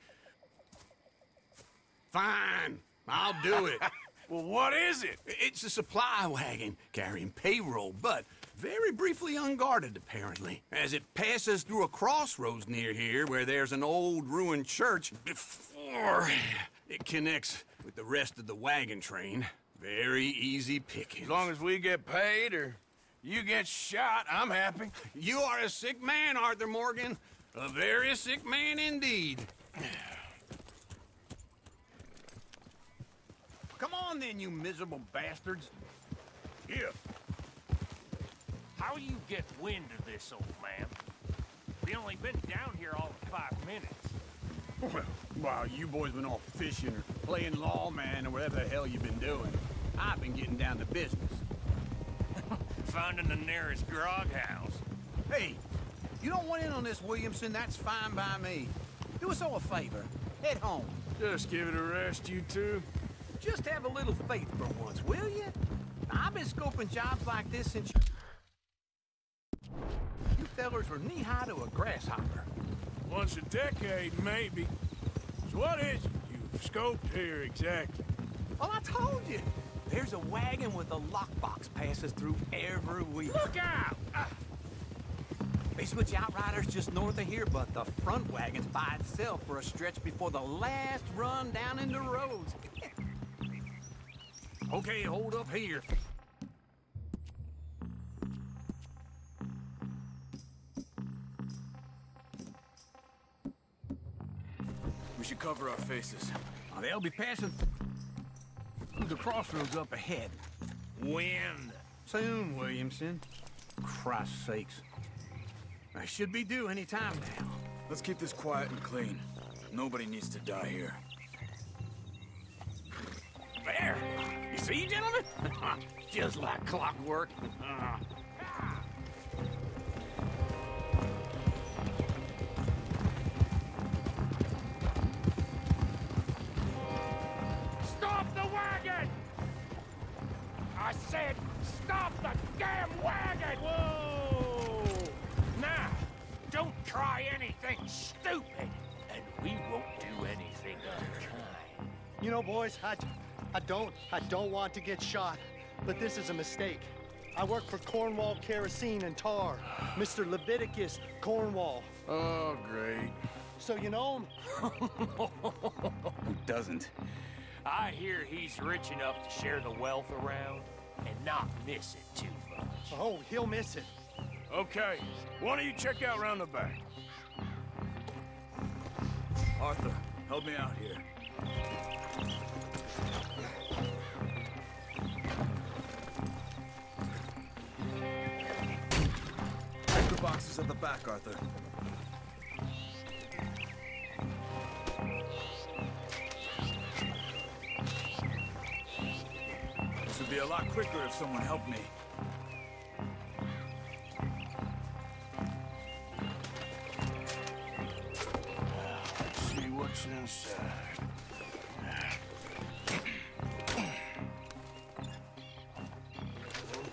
Fine, I'll do it. Well, what is it? It's a supply wagon carrying payroll, but very briefly unguarded, apparently, as it passes through a crossroads near here where there's an old ruined church before it connects with the rest of the wagon train. Very easy pickings. As long as we get paid or you get shot, I'm happy. You are a sick man, Arthur Morgan. A very sick man indeed. Come on then, you miserable bastards. Here. How you get wind of this, old man? We only been down here all of 5 minutes. Well, while you boys been off fishing or playing lawman or whatever the hell you've been doing, I've been getting down to business. Finding the nearest grog house. Hey, you don't want in on this, Williamson, that's fine by me. Do us all a favor. Head home. Just give it a rest, you two. Just have a little faith for once, will you? I've been scoping jobs like this since you fellers were knee-high to a grasshopper. Once a decade, maybe. So what is it you've scoped here exactly? Well, I told you. There's a wagon with a lockbox passes through every week. Look out! They switch outriders just north of here, but the front wagon's by itself for a stretch before the last run down into roads. Okay, hold up here. We should cover our faces. They'll be passing through the crossroads up ahead. Wind. Soon, Williamson. Christ's sakes. I should be due any time now. Let's keep this quiet and clean. Nobody needs to die here. There! You see, gentlemen? Just like clockwork. Stop the wagon! I said, stop the damn wagon! Whoa! Now, don't try anything stupid, and we won't do anything unkind. You know, boys, I don't want to get shot, but this is a mistake. I work for Cornwall Kerosene and Tar, Mr. Leviticus Cornwall. Oh, great. So you know him? Who doesn't? I hear he's rich enough to share the wealth around and not miss it too much. Oh, he'll miss it. Okay, why don't you check out round the back? Arthur, help me out here. boxes at the back, Arthur. This would be a lot quicker if someone helped me. Let's see what's inside.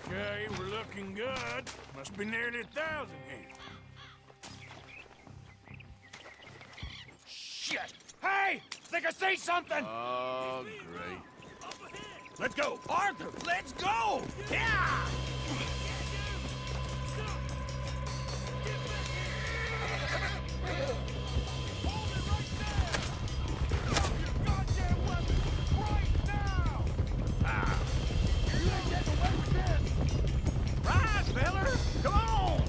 Okay, we're looking good. Must be nearly 1,000 here. Shit! Hey! Think I see something! Oh, great. Let's go! Arthur, let's go! Yeah! Rise, feller! Come on!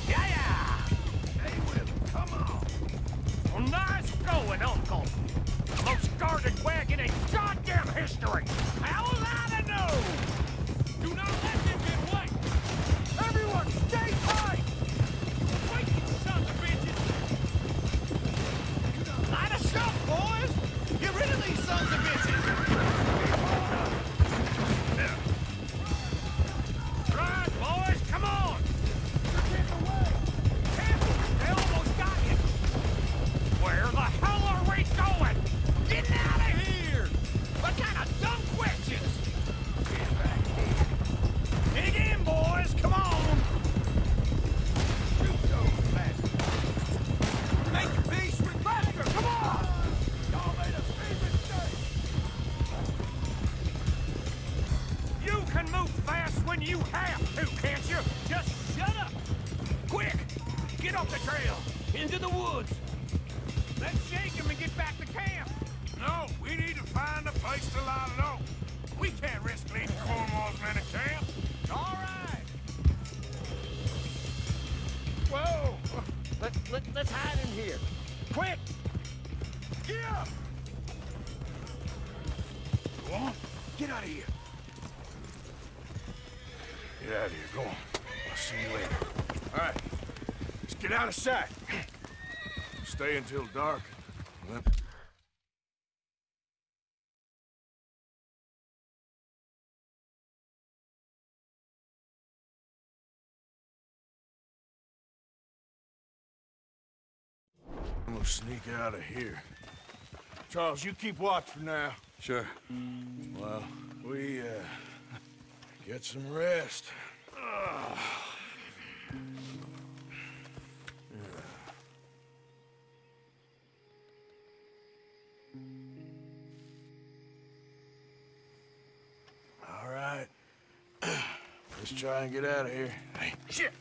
Yeah! Stay with him, come on! Well, nice going, Uncle! Most guarded wagon in goddamn history! How was I to know? Do not let them get away! Everyone, stay tight! Wait, you sons of bitches! Light us up, boys! Get rid of these sons of bitches! Right, boys, come on! Careful, they almost got you! Where the hell are we going? Get out of here! What kind of dumb questions? Get back here. Dig in, boys, come on! Shoot those bastards! Make peace with Buster, come on! Y'all made a big mistake! You can move fast when you have to, can't you? Just shut up! Quick! Get off the trail! Into the woods! Let's shake him and get back to camp! No, we need to find a place to lie low. We can't risk leaving Cornwall's men at camp. All right! Whoa! Let's hide in here. Quick! Get up! Go on, get out of here. Get out of here, go on. I'll see you later. All right, let's get out of sight. Stay until dark. Then... We'll sneak out of here. Charles, you keep watch for now. Sure. Well, we, get some rest. All right. Let's try and get out of here. Hey, shit!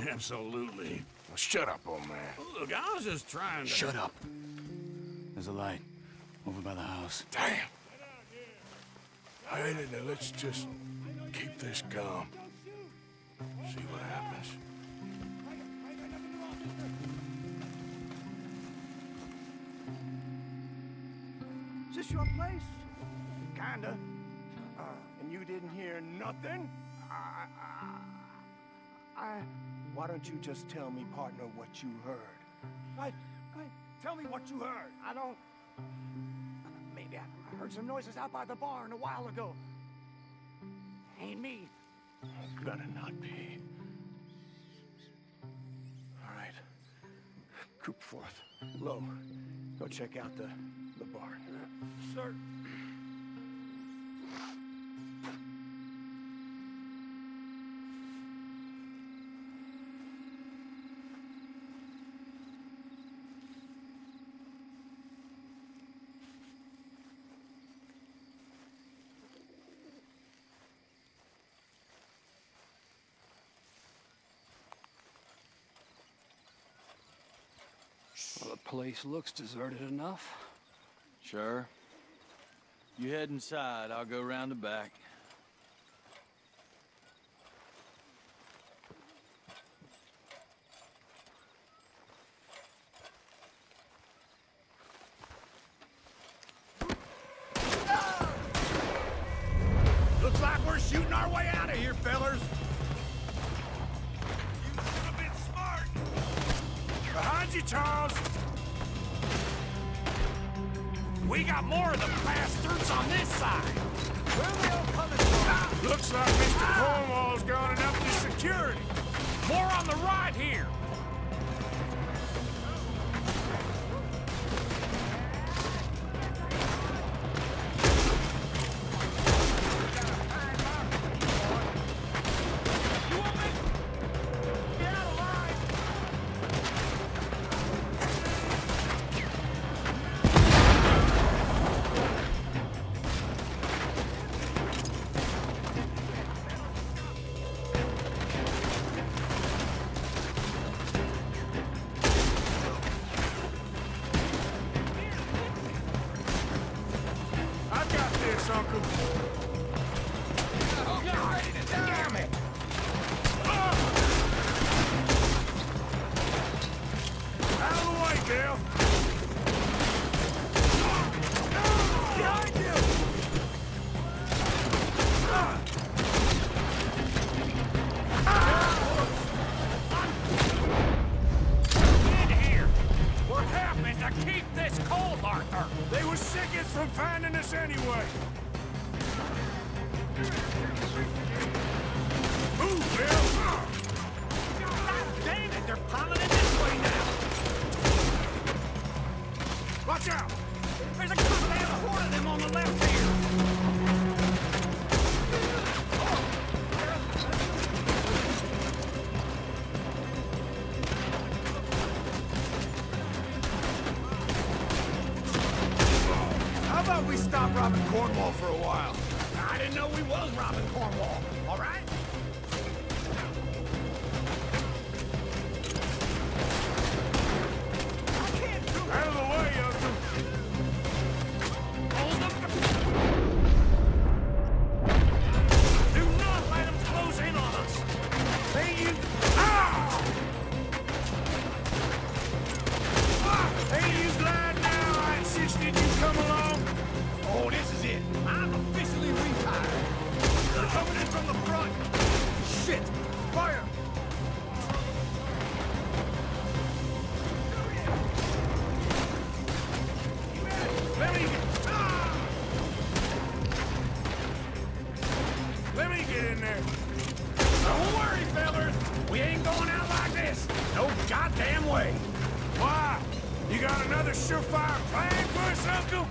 Absolutely. Well, shut up, old man. Look, I was just trying to... Shut up. There's a light over by the house. Damn. All right, now let's just keep this calm. See what happens. Is this your place? Kinda. And you didn't hear nothing? Why don't you just tell me, partner, what you heard? Tell me what you heard. I don't... Maybe I heard some noises out by the barn a while ago. Ain't me. Better not be. All right. Group forth. Low. Go check out the barn. Sir. Well, the place looks deserted enough. Sure. You head inside, I'll go round the back. Looks like we're shooting our way out of here, fellers. you, Charles. We got more of the bastards on this side. Where are they all coming from? Looks like Mr. Cornwall's gone and upped his security. More on the right here. Uncle. Oh, get ready to damn it! Out of the way, Dale. Behind you! In here! What happened to keep this cold, Arthur? They were seconds from finding us anyway. Move, Bill! God damn it, they're piling in this way now! Watch out! There's a goddamn horde of them on the left here! How about we stop robbing Cornwall for a while? I didn't know we was robbing Cornwall, all right? Out of the way, Uncle. Hold up. Do not let them close in on us. Hey, you... Ah! Hey, you glad now I insisted you come along? Oh, this is it. I'm officially retired. They're coming in from the front. Shit! Fire! Let me get in there. Don't worry, fellas. We ain't going out like this. No goddamn way. Why? You got another surefire plan for us, Uncle?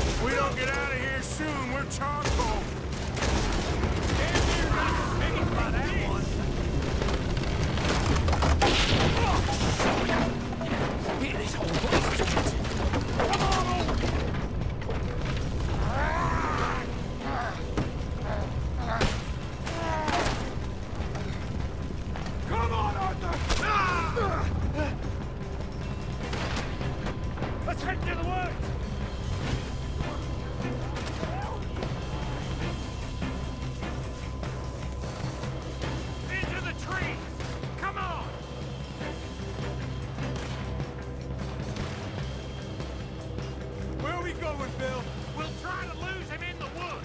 If we don't get out of here soon, we're charcoal. Damn near got biggie by that one. Man, this whole place is catching. Come on over. Come on, Arthur! Let's head to the woods! Into the trees! Come on! Where are we going, Bill? We'll try to lose him in the woods!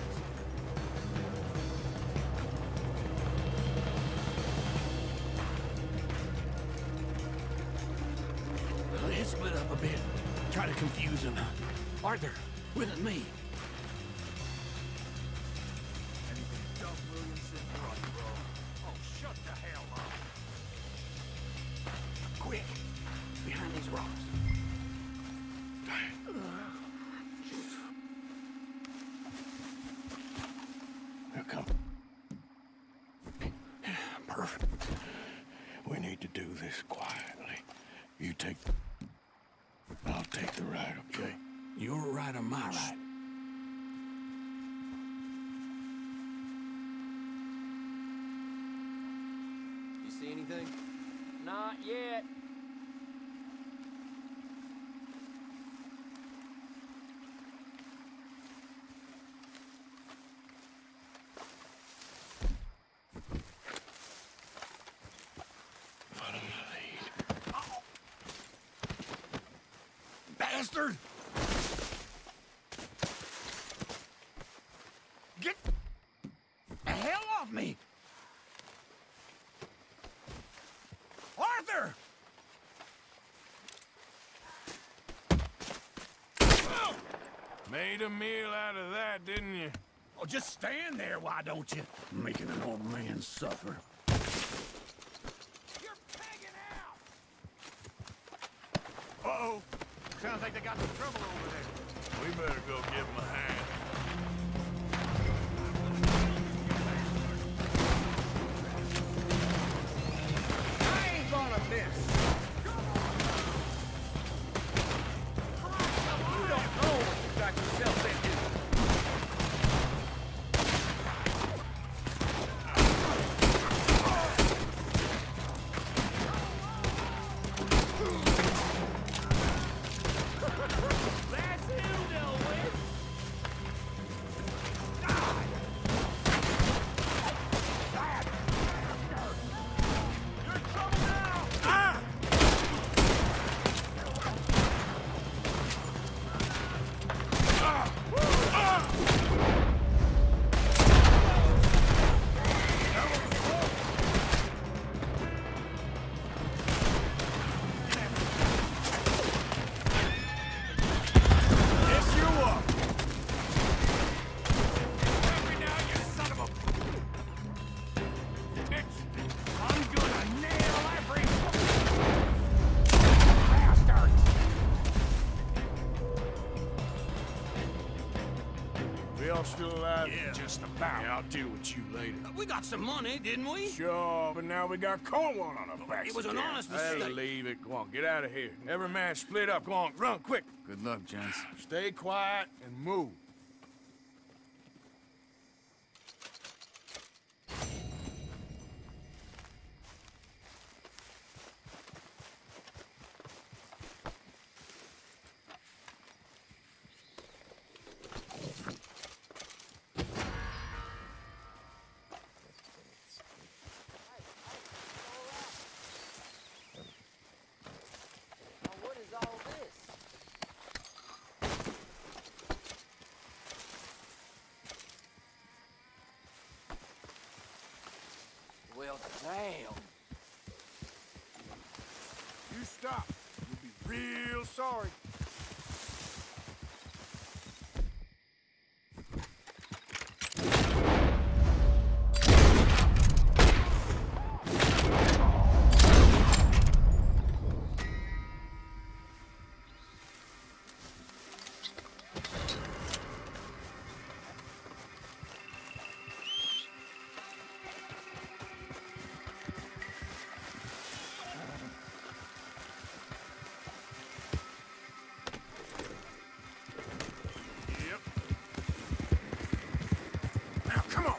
Let's split up a bit. Try to confuse him. Arthur, with me. Oh, shut the hell up! Quick, behind these rocks. Here come. Perfect. We need to do this quietly. You take... I'll take the right, okay? Your right or my right? You see anything? Not yet. Follow my lead. Bastard! Get the hell off me! made a meal out of that, didn't you? Oh, just stand there, why don't you? Making an old man suffer. You're pegging out! Uh-oh. Sounds like they got some trouble over there. We better go give him a hand. I ain't gonna miss. You don't know what you got yourself into. That's him dealt with. Die! That bastard! You're in trouble now! Ah! Yes, you are. Every now, you son of a bitch! I'm gonna nail every bastard! We all still alive? Yeah. Just about. Yeah, I'll deal with you later. We got some money, didn't we? Sure, but now we got Cornwall on our backs. It was an again. honest Hey, mistake. leave it. Go on, get out of here. Every man split up. Go on, run, quick. Good luck, gents. Stay quiet and move. What is all this? Well, damn. You stop. You'll be real sorry. Yep. Now, come on.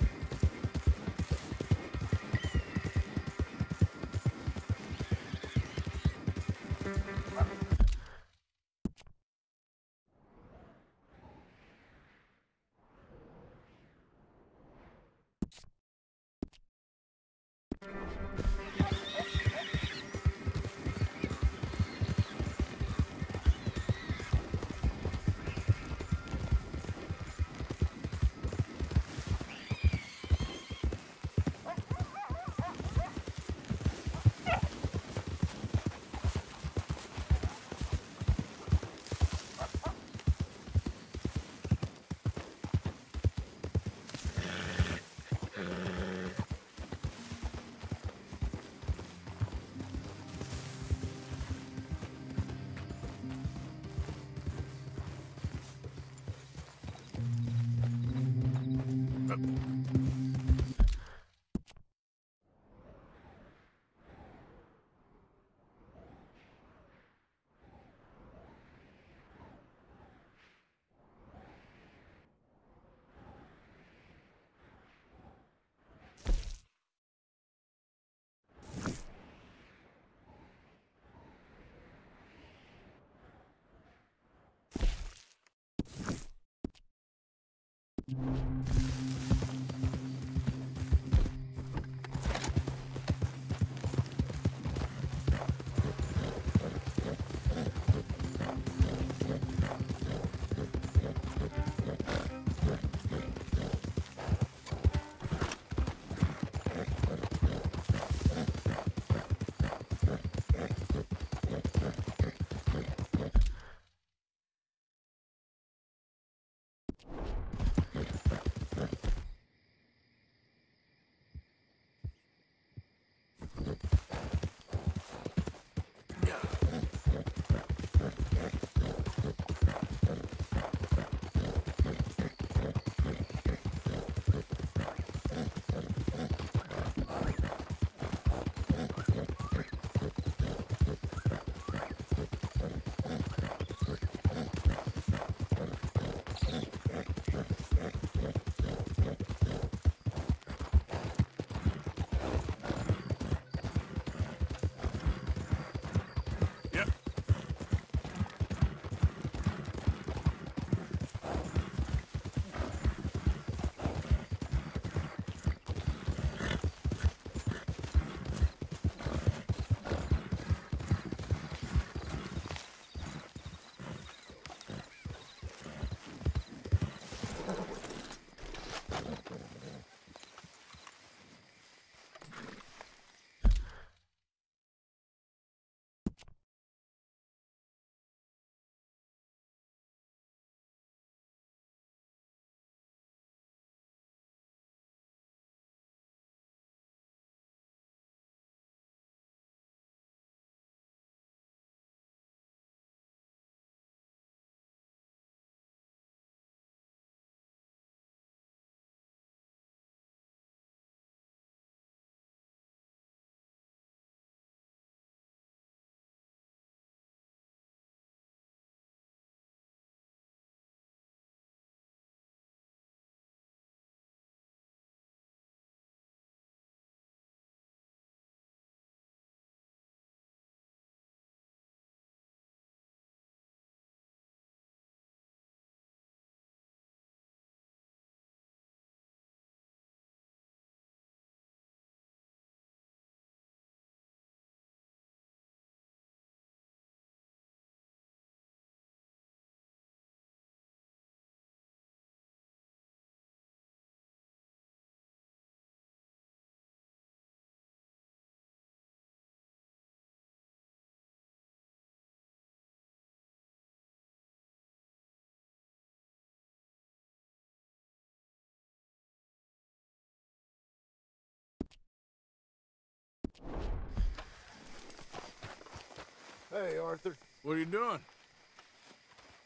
Hey, Arthur. What are you doing?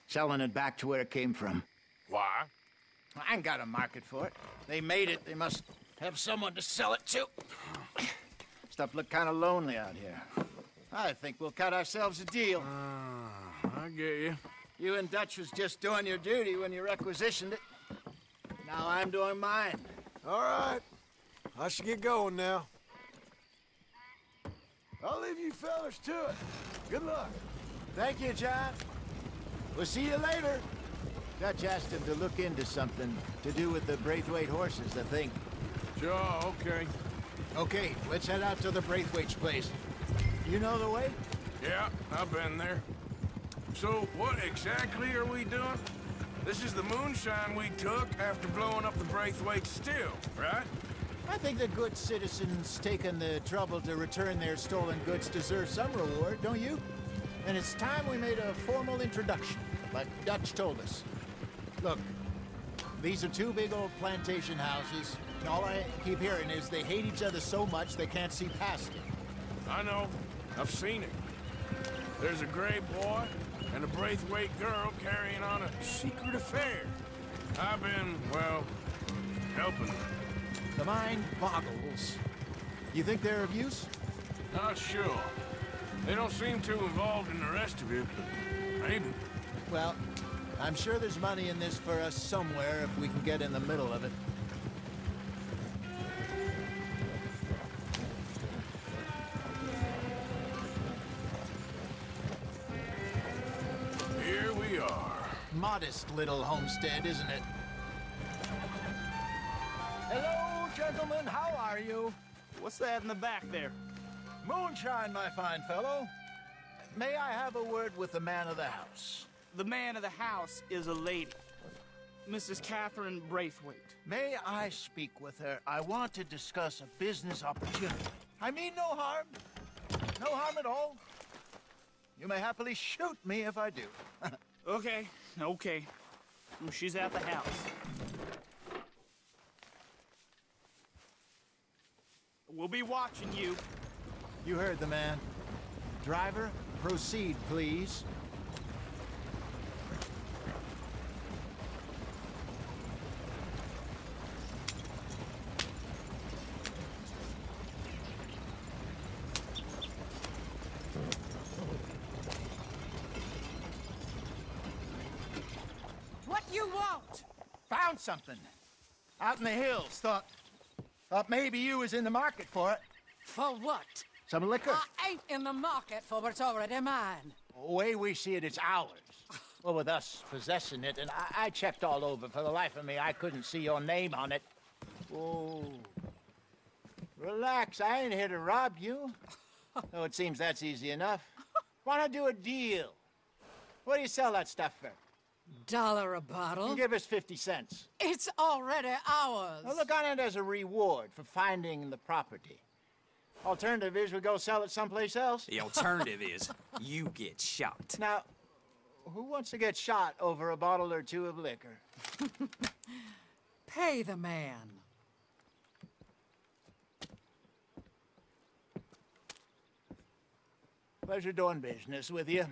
Selling it back to where it came from. Why? I ain't got a market for it. They made it. They must have someone to sell it to. Stuff look kind of lonely out here. I think we'll cut ourselves a deal. I get you. You and Dutch was just doing your duty when you requisitioned it. Now I'm doing mine. All right. I should get going now. I'll leave you fellas to it. Good luck. Thank you, John. We'll see you later. Dutch asked him to look into something to do with the Braithwaite horses, I think. Sure, okay. Okay, let's head out to the Braithwaite's place. You know the way? Yeah, I've been there. So, what exactly are we doing? This is the moonshine we took after blowing up the Braithwaite still, right? I think the good citizens taking the trouble to return their stolen goods deserve some reward, don't you? And it's time we made a formal introduction, like Dutch told us. Look, these are two big old plantation houses. All I keep hearing is they hate each other so much they can't see past it. I know. I've seen it. There's a gray boy and a Braithwaite girl carrying on a secret affair. I've been, well, helping them. The mind boggles. You think they're of use? Not sure. They don't seem too involved in the rest of it, but maybe. Well, I'm sure there's money in this for us somewhere if we can get in the middle of it. Here we are. Modest little homestead, isn't it? Hello, gentlemen. How are you? What's that in the back there? Moonshine, my fine fellow. May I have a word with the man of the house? The man of the house is a lady. Mrs. Catherine Braithwaite. May I speak with her? I want to discuss a business opportunity. I mean no harm. No harm at all. You may happily shoot me if I do. Okay. She's at the house. We'll be watching you. You heard the man. Driver, proceed, please. What you want? Found something. Out in the hills. Thought maybe you was in the market for it. For what? Some liquor. I ain't in the market for what's already mine. The way we see it, it's ours. Well, with us possessing it, and I checked all over. For the life of me, I couldn't see your name on it. Oh. Relax, I ain't here to rob you. Though it seems that's easy enough. Wanna do a deal? What do you sell that stuff for? $1 a bottle? Give us 50 cents. It's already ours. Well, look on it as a reward for finding the property. Alternative is we go sell it someplace else. The alternative is you get shot. Now, who wants to get shot over a bottle or two of liquor? Pay the man. Pleasure doing business with you.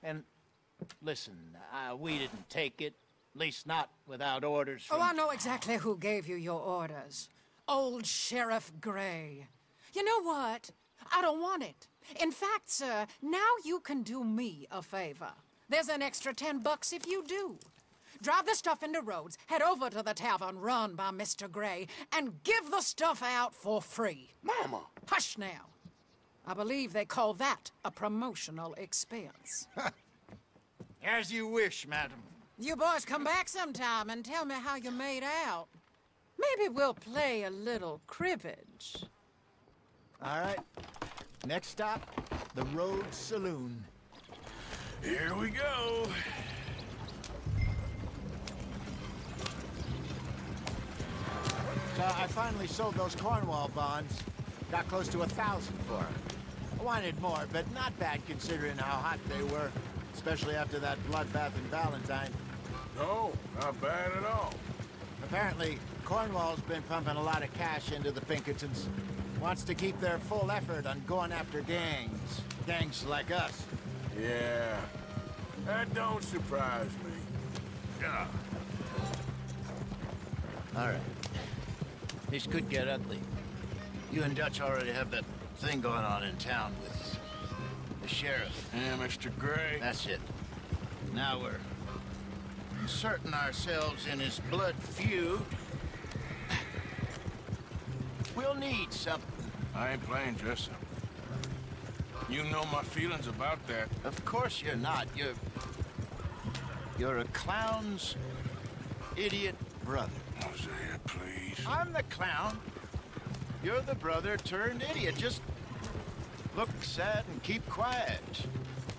And listen, we didn't take it. At least not without orders from... Oh, I know exactly who gave you your orders. Old Sheriff Gray. You know what? I don't want it. In fact, sir, now you can do me a favor. There's an extra $10 if you do. Drive the stuff into Rhodes, head over to the tavern run by Mr. Gray, and give the stuff out for free. Mama! Hush now. I believe they call that a promotional expense. As you wish, madam. You boys come back sometime and tell me how you made out. Maybe we'll play a little cribbage. All right. Next stop, the Rhodes Saloon. Here we go. So I finally sold those Cornwall bonds. Got close to 1,000 for them. I wanted more, but not bad considering how hot they were, especially after that bloodbath in Valentine. No, not bad at all. Apparently, Cornwall's been pumping a lot of cash into the Pinkertons. Wants to keep their full effort on going after gangs. Gangs like us. Yeah, that don't surprise me. Yeah. All right. This could get ugly. You and Dutch already have that thing going on in town with the sheriff. Yeah, Mr. Gray. That's it. Now we're inserting ourselves in his blood feud. We'll need something. I ain't playing dress-up. You know my feelings about that. Of course you're not. You're a clown's idiot brother. Hosea, please. I'm the clown. You're the brother turned idiot. Just look sad and keep quiet.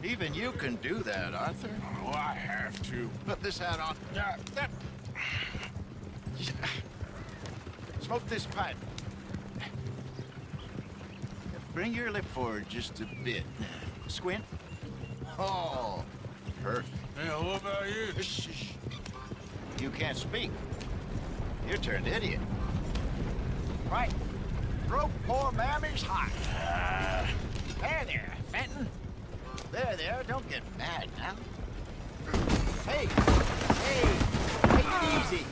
Even you can do that, Arthur. Oh, I have to. Put this hat on. Smoke this pipe. Bring your lip forward just a bit. Squint. Oh, perfect. Yeah, what about you? Shh. You can't speak. You're turned idiot. Right. Broke poor Mammy's heart. There, Fenton. There, don't get mad now. Hey, take it easy.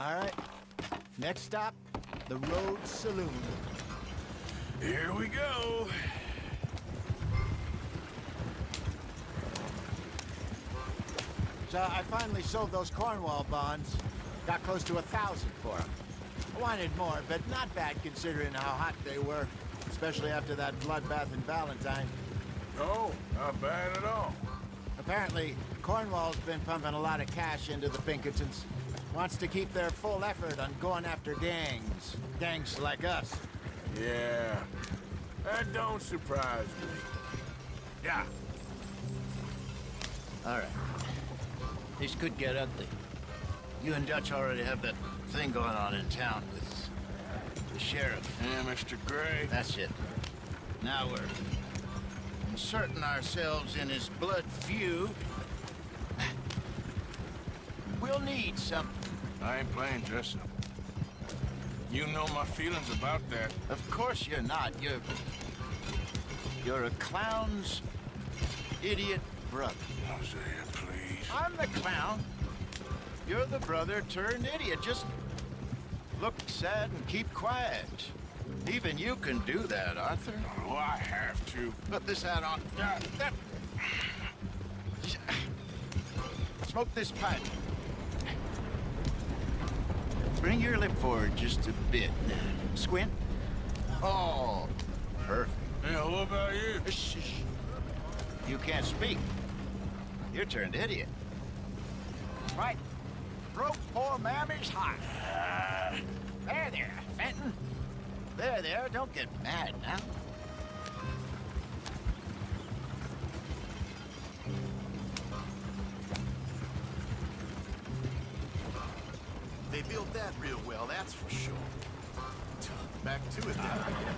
All right. Next stop, the Road Saloon. Here we go. So I finally sold those Cornwall bonds. Got close to 1,000 for them. I wanted more, but not bad considering how hot they were, especially after that bloodbath in Valentine. No, not bad at all. Apparently, Cornwall's been pumping a lot of cash into the Pinkertons. Wants to keep their full effort on going after gangs. Gangs like us. Yeah, that don't surprise me. Yeah. All right. This could get ugly. You and Dutch already have that thing going on in town with the sheriff. Yeah, Mr. Gray. That's it. Now we're inserting ourselves in his blood feud. We'll need something. I ain't playing dress-up. You know my feelings about that. Of course you're not. You're a clown's idiot brother. Hosea, please. I'm the clown. You're the brother turned idiot. Just look sad and keep quiet. Even you can do that, Arthur. Oh, I have to. Put this hat on. Smoke this pipe. Bring your lip forward just a bit. Squint. Oh, perfect. Yeah, what about you? Shh. You can't speak. You're turned idiot. Right. Broke poor Mammy's heart. There, Fenton. There, don't get mad now. They built that real well, that's for sure. Back to it then, I guess.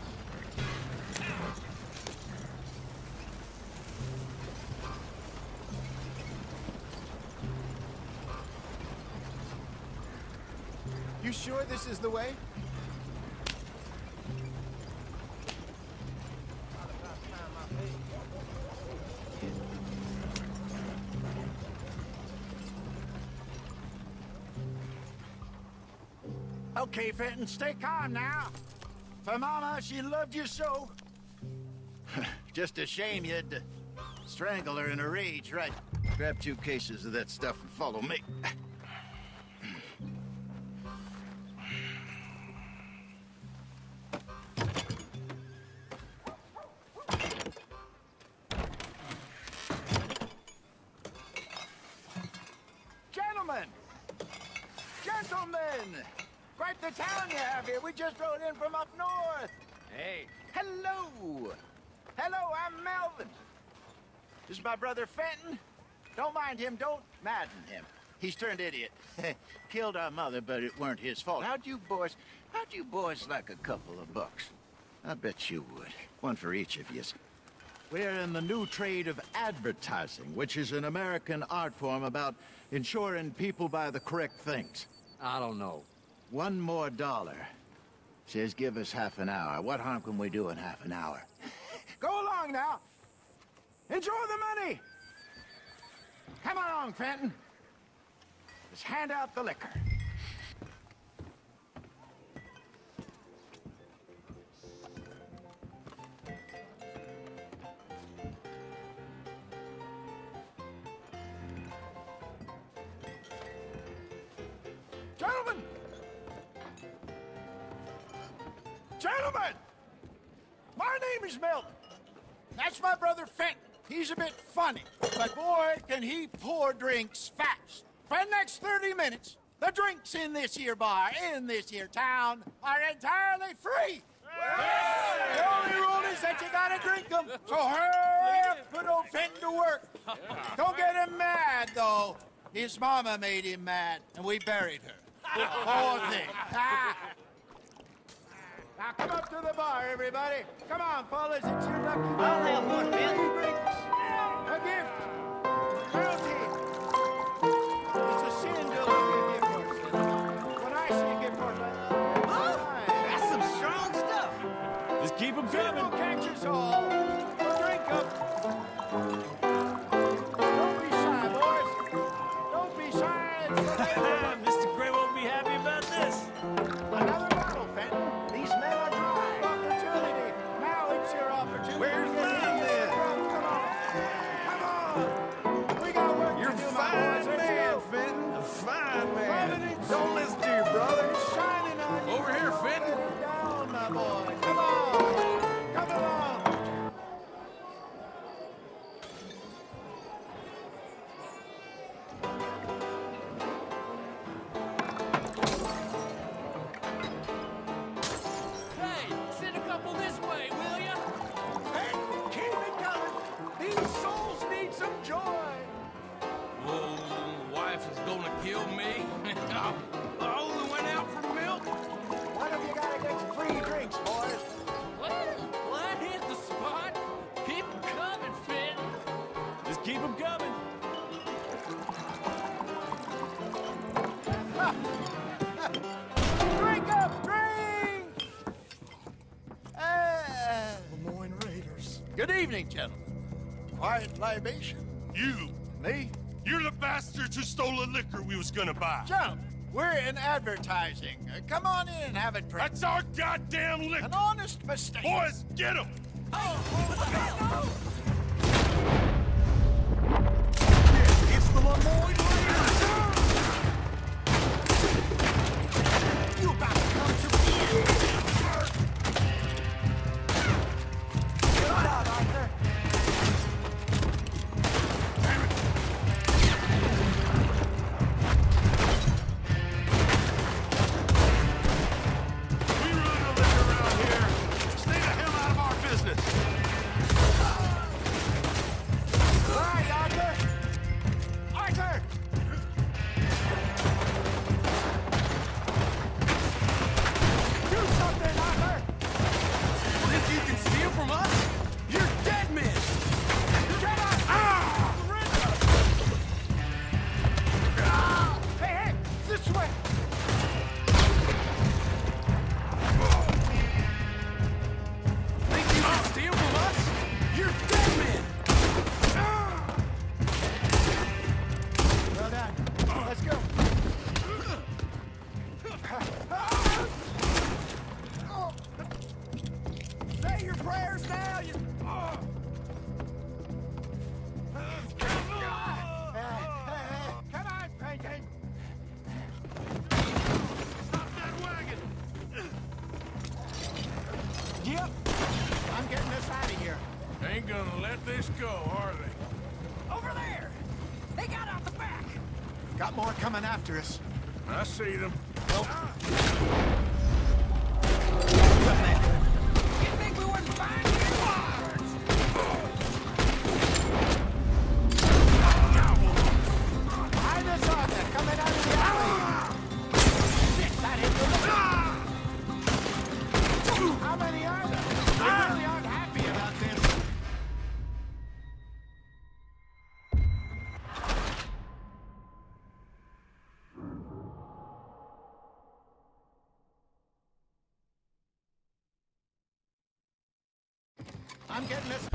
You sure this is the way? Okay, Fenton, stay calm now. For Mama, she loved you so. Just a shame you had to strangle her in a rage, right? Grab 2 cases of that stuff and follow me. Gentlemen! Quite the town you have here. We just rode in from up north. Hey. Hello. Hello, I'm Melvin. This is my brother Fenton. Don't mind him. Don't madden him. He's turned idiot. Killed our mother, but it weren't his fault. How'd you boys like a couple of bucks? I bet you would. One for each of you. We're in the new trade of advertising, which is an American art form about ensuring people buy the correct things. I don't know. $1 more. Says give us half an hour. What harm can we do in half an hour? Go along now. Enjoy the money. Come along, Fenton. Let's hand out the liquor. Gentlemen! Gentlemen! My name is Milton. That's my brother Fenton. He's a bit funny, but boy, can he pour drinks fast. For the next 30 minutes, the drinks in this here bar, in this here town, are entirely free. Yes. The only rule is that you gotta drink them. So hurry up, put old Fenton to work. Don't get him mad, though. His mama made him mad, and we buried her. Poor thing. Now come up to the bar, everybody. Come on, fellas, it's your lucky day. I'll have one, Bill. Drinks. A gift. Loyalty. It's a sin to look at gift horse. When I see a gift horse, That's some strong stuff. Just keep them coming. will catch us all. We'll drink them. Don't be shy, boys. Don't be shy. Mr. Gray won't be happy about this. Another bottle, Fenton. These men are dry. Opportunity. Now it's your opportunity. Where's mine, then? Come on. Come on. We got work You're to do, a my fine boys. man, Fenton. A fine man. Providence. Don't listen to your brother. It's shining on you. Over here, Fenton. Let it down, my boy. Come on. Come along. Hey, send a couple this way, will ya? Hey, keep it coming. These souls need some joy. Oh, wife is gonna kill me. I only went out for milk. What have you got against free drinks, boys? Well, that hit the spot. Keep 'em coming, Fenton. Just keep them coming. Drink up, drink! Lemoyne Raiders. Good evening, gentlemen. Quiet libation. You! Me? You're the bastards who stole the liquor we was gonna buy. Gentlemen, we're in advertising. Come on in and have a drink. That's our goddamn liquor! An honest mistake. Boys, get him! It's the Lemoyne Raiders! You about to come to me! Get out, Arthur! We run the liquor around here. Stay the hell out of our business. All right, Arthur! Arthur! Do something, Arthur! Think you can steal from us? You're dead men! Get up! Hey, hey! This way! Think you can steal from us? You're dead men! Well done. Let's go. Say your prayers now, you... Come on, Painting. Stop that wagon! Yep. I'm getting us out of here. Ain't gonna let this go, are they? Over there. They got out the back. Got more coming after us. I see them. You think we wouldn't find you? Behind us, Arthur. I'm getting this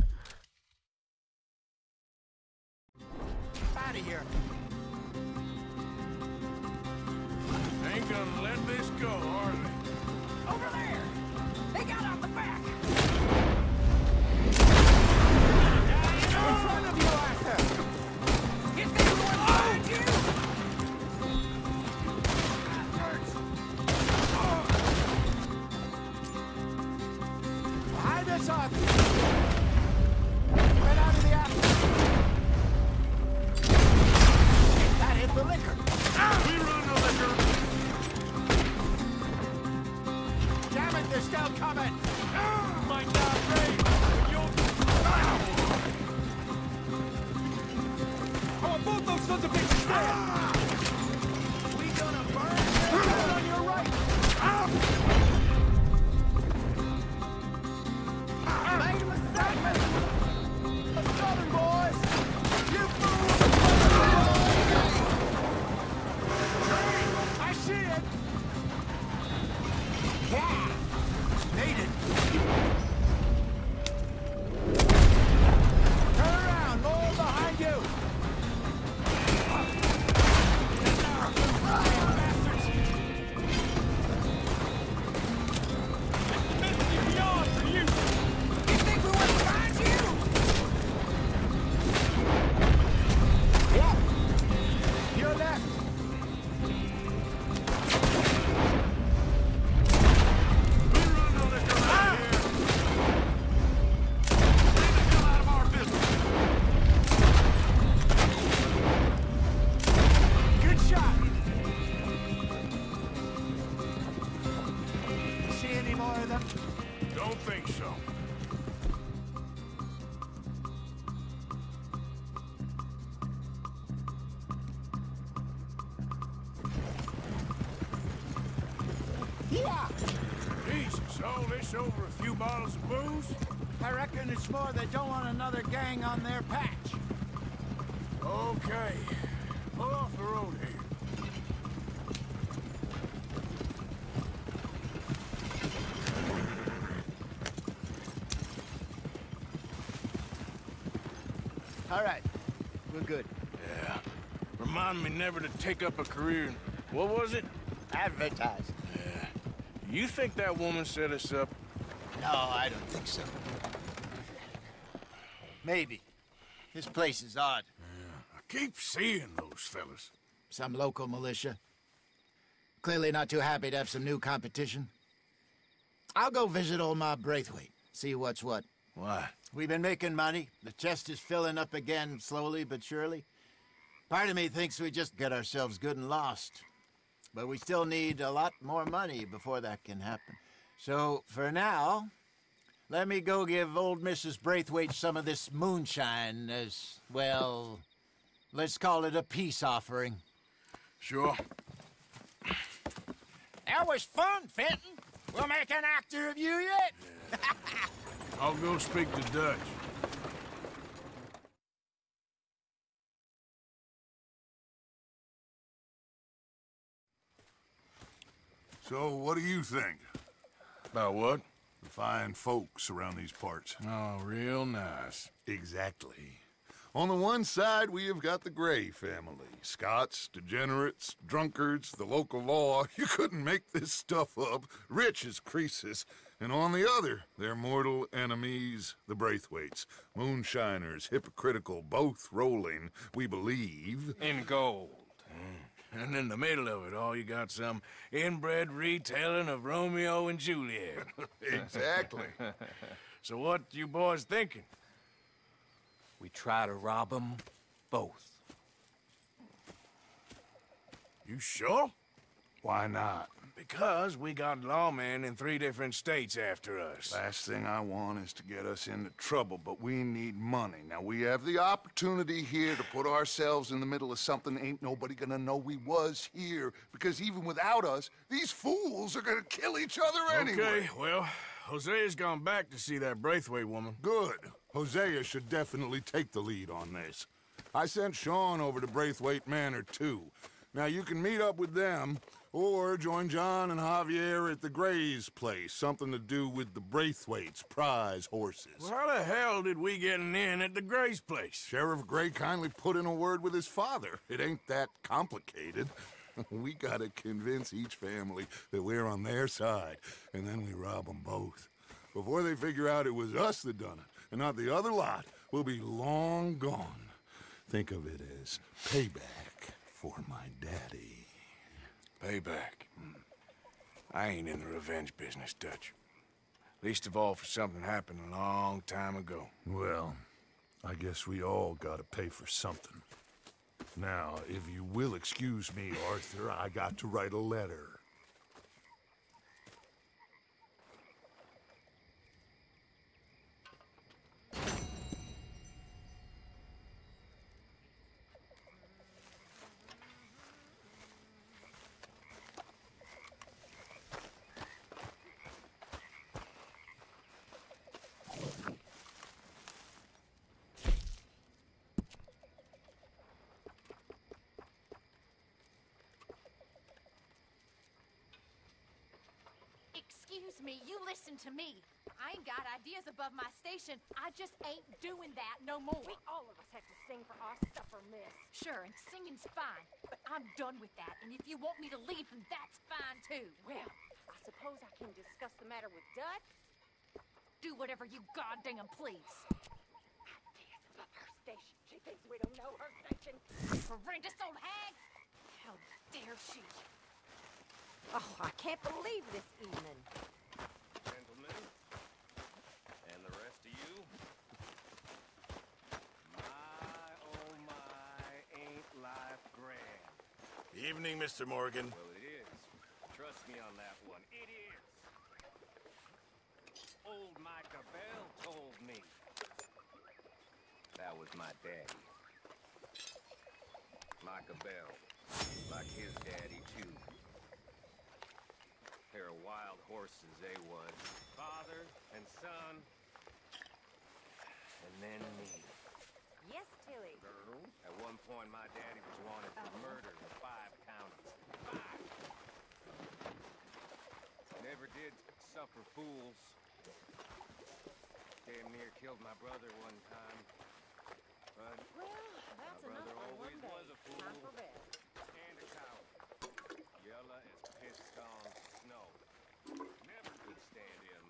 out of here. Ain't gonna let this go, are they? Over there! They got out the back! In front of you, Arthur! You think we went behind you? Behind us, Arthur! Right out of the apple! That hit the liquor! We run the liquor! Damn it, they're still coming! My God, Ray! I want both those sons of bitches dead! We gonna burn on your right! Made a mistake! A southern boys! You fools! I see it! Yeah! Made it! Turn around! More behind you! Don't think so. Yeah! Jesus, all this over a few bottles of booze? I reckon it's more they don't want another gang on their patch. Okay. Pull off the road here. All right. We're good. Yeah. Remind me never to take up a career in... What was it? Advertise. Yeah. You think that woman set us up? No, I don't think so. Maybe. This place is odd. Yeah. I keep seeing those fellas. Some local militia. Clearly not too happy to have some new competition. I'll go visit old Ma Braithwaite, see what's what. Why? We've been making money. The chest is filling up again, slowly but surely. Part of me thinks we just get ourselves good and lost. But we still need a lot more money before that can happen. So, for now, let me go give old Mrs. Braithwaite some of this moonshine as, well, let's call it a peace offering. Sure. That was fun, Fenton. We'll make an actor of you yet. Yeah. I'll go speak to Dutch. So, what do you think? About what? The fine folks around these parts. Oh, real nice. Exactly. On the one side, we have got the Gray family. Scots, degenerates, drunkards, the local law. You couldn't make this stuff up. Rich as Croesus. And on the other, their mortal enemies, the Braithwaites. Moonshiners, hypocritical, both rolling, we believe... in gold. And in the middle of it all, you got some inbred retelling of Romeo and Juliet. Exactly. So what you boys thinking? We try to rob them both. You sure? Why not? Because we got lawmen in 3 different states after us. Last thing I want is to get us into trouble, but we need money. Now, we have the opportunity here to put ourselves in the middle of something ain't nobody gonna know we was here, because even without us, these fools are gonna kill each other anyway. Okay, well, Hosea's gone back to see that Braithwaite woman. Good. Hosea should definitely take the lead on this. I sent Sean over to Braithwaite Manor, too. Now, you can meet up with them, Or join John and Javier at the Gray's place. Something to do with the Braithwaite's prize horses. Well, how the hell did we get an inn at the Gray's place? Sheriff Gray kindly put in a word with his father. It ain't that complicated. We gotta convince each family that we're on their side, and then we rob them both. Before they figure out it was us that done it, and not the other lot, we'll be long gone. Think of it as payback for my daddy. Payback? I ain't in the revenge business, Dutch. Least of all for something happened a long time ago. Well, I guess we all gotta pay for something. Now, if you will excuse me, Arthur, I got to write a letter. Excuse me, you listen to me. I ain't got ideas above my station. I just ain't doing that no more. We all of us have to sing for our supper, miss. Sure, and singing's fine, but I'm done with that. And if you want me to leave, then that's fine too. Well, I suppose I can discuss the matter with Dutch. Do whatever you goddamn please. Ideas above her station. She thinks we don't know her station. Horrendous old hag! How dare she? Oh, I can't believe this evening. Gentlemen, and the rest of you. My, oh my, ain't life grand. Evening, Mr. Morgan. Well, it is. Trust me on that one. It is. Old Micah Bell told me. That was my daddy. Micah Bell. Like his daddy, too. Pair of wild horses, they was. Father and son. And then me. Yes, Tilly. Girl. At one point, my daddy was wanted for murder in 5 counties. 5! Never did suffer fools. Damn near killed my brother one time. But well, that's my brother enough always was a fool. Time for bed. And a coward. Yellow as pissed on snow. Never could stand him.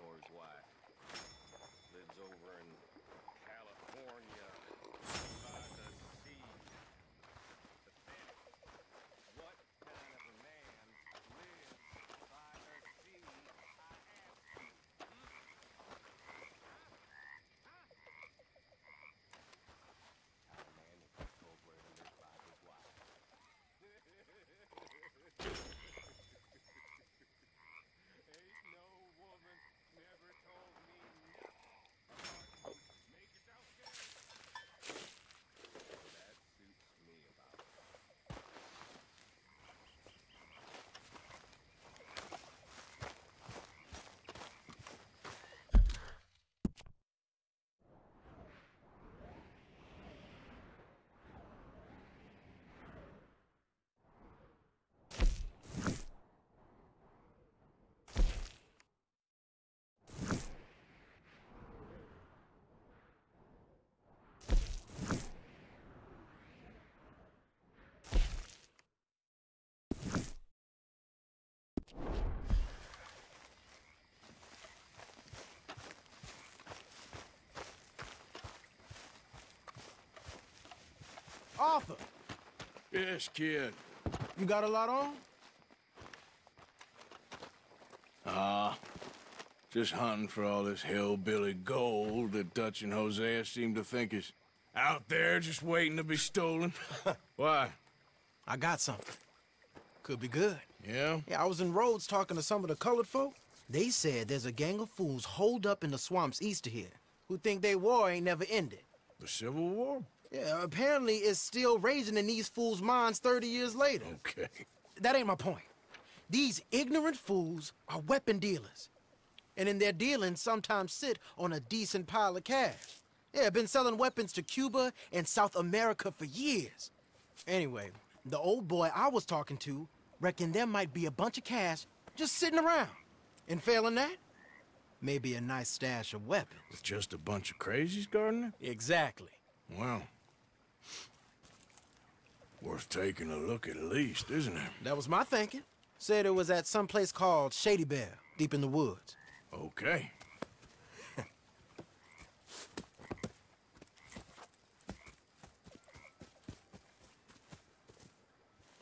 Nor his wife. Lives over in California. By the sea. Pathetic. What kind of a man lives by the sea, I ask you? A man that gets told where to live by his wife. Ain't no woman never told me nothing. Make yourself scarce. That suits me about it. Arthur, Yes, kid. you got a lot on? Just hunting for all this hillbilly gold that Dutch and Hosea seem to think is out there just waiting to be stolen. Why? I got something. Could be good. Yeah? Yeah, I was in Rhodes talking to some of the colored folk. They said there's a gang of fools holed up in the swamps east of here who think their war ain't never ended. The Civil War? Yeah, apparently it's still raging in these fools' minds 30 years later. Okay. That ain't my point. These ignorant fools are weapon dealers. And in their dealings sometimes sit on a decent pile of cash. Yeah, been selling weapons to Cuba and South America for years. Anyway, The old boy I was talking to reckoned there might be a bunch of cash just sitting around. And failing that, maybe a nice stash of weapons. With just a bunch of crazies, Gardner? Exactly. Well, worth taking a look at least, isn't it? That was my thinking. Said it was at some place called Shady Belle, deep in the woods. Okay.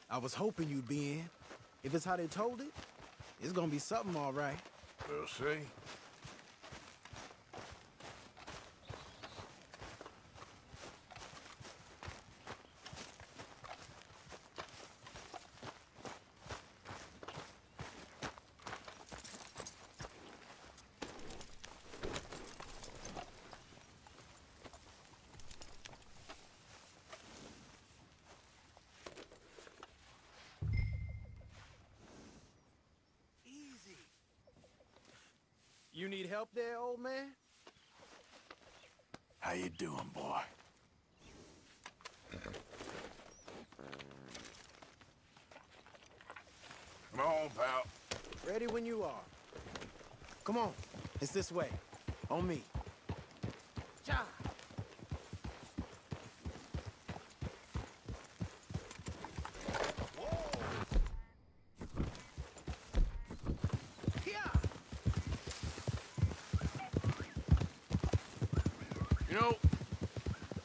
I was hoping you'd be in. If it's how they told it, it's gonna be something all right. We'll see. You need help there, old man? How you doing, boy? Come on, pal. Ready when you are. Come on, it's this way. On me. Cha! You know,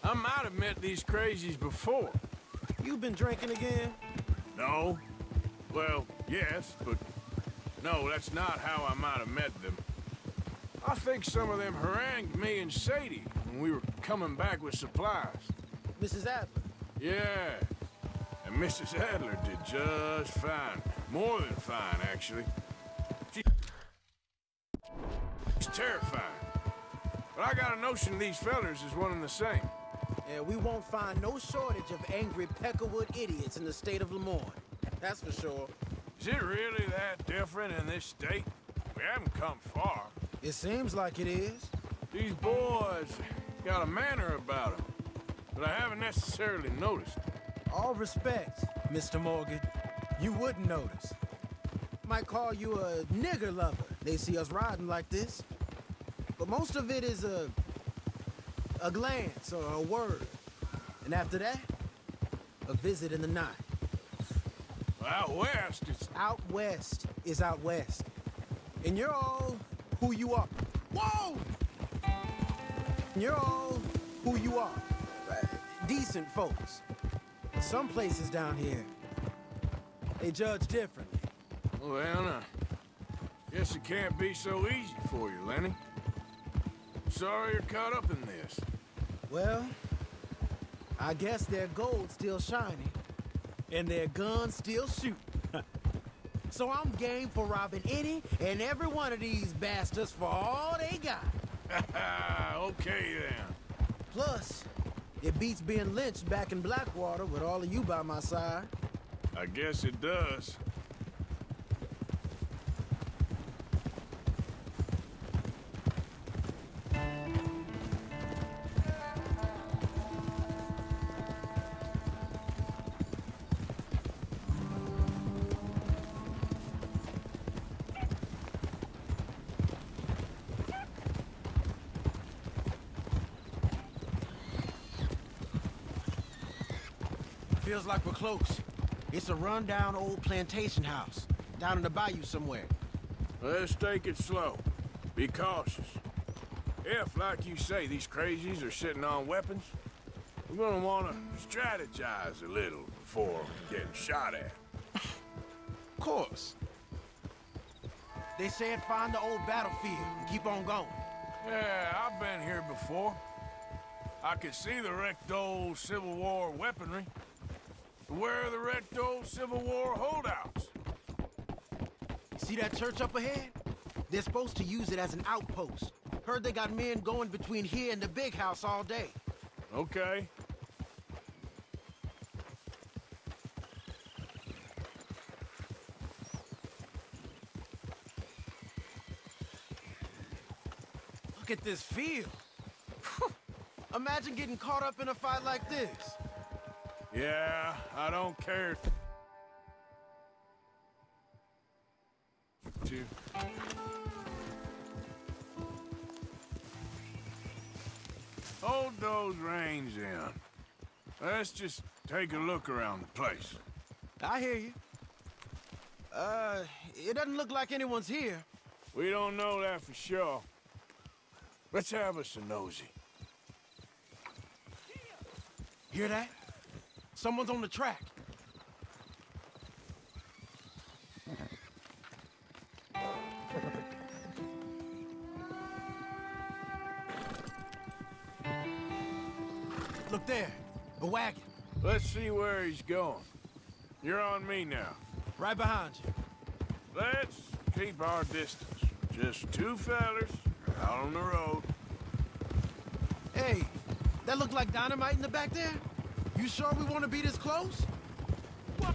I might have met these crazies before. You been drinking again? No. Well, yes, but no, that's not how I might have met them. I think some of them harangued me and Sadie when we were coming back with supplies. Mrs. Adler? Yeah. And Mrs. Adler did just fine. More than fine, actually. She's terrifying. But I got a notion these fellers is one and the same. Yeah, we won't find no shortage of angry Peckerwood idiots in the state of Lemoyne. That's for sure. Is it really that different in this state? We haven't come far. It seems like it is. These boys got a manner about them, but I haven't necessarily noticed. All respect, Mr. Morgan. You wouldn't notice. Might call you a nigger lover. They see us riding like this. But most of it is a glance or a word. And after that, a visit in the night. Out west, it's... Out west is out west. And you're all who you are. Whoa! You're all who you are. Decent folks. But some places down here, they judge differently. Well, then, guess it can't be so easy for you, Lenny. Sorry you're caught up in this. Well, I guess their gold's still shining, and their guns still shoot. So I'm game for robbing any and every one of these bastards for all they got. Okay, then. Plus, it beats being lynched back in Blackwater with all of you by my side. I guess it does. Feels like we're close. It's a rundown old plantation house, down in the bayou somewhere. Let's take it slow. Be cautious. If, like you say, these crazies are sitting on weapons, we're gonna wanna strategize a little before getting shot at. Of course. They said find the old battlefield and keep on going. Yeah, I've been here before. I could see the wrecked old Civil War weaponry. Where are the wrecked old Civil War holdouts? See that church up ahead? They're supposed to use it as an outpost. Heard they got men going between here and the big house all day. Okay. Look at this field. Imagine getting caught up in a fight like this. Yeah, I don't care to. Hold those reins in. Let's just take a look around the place. I hear you. It doesn't look like anyone's here. We don't know that for sure. Let's have us a nosy. Hear that? Someone's on the track. Look there, a wagon. Let's see where he's going. You're on me now. Right behind you. Let's keep our distance. Just two fellers out on the road. Hey, that look like dynamite in the back there? You sure we want to be this close? What?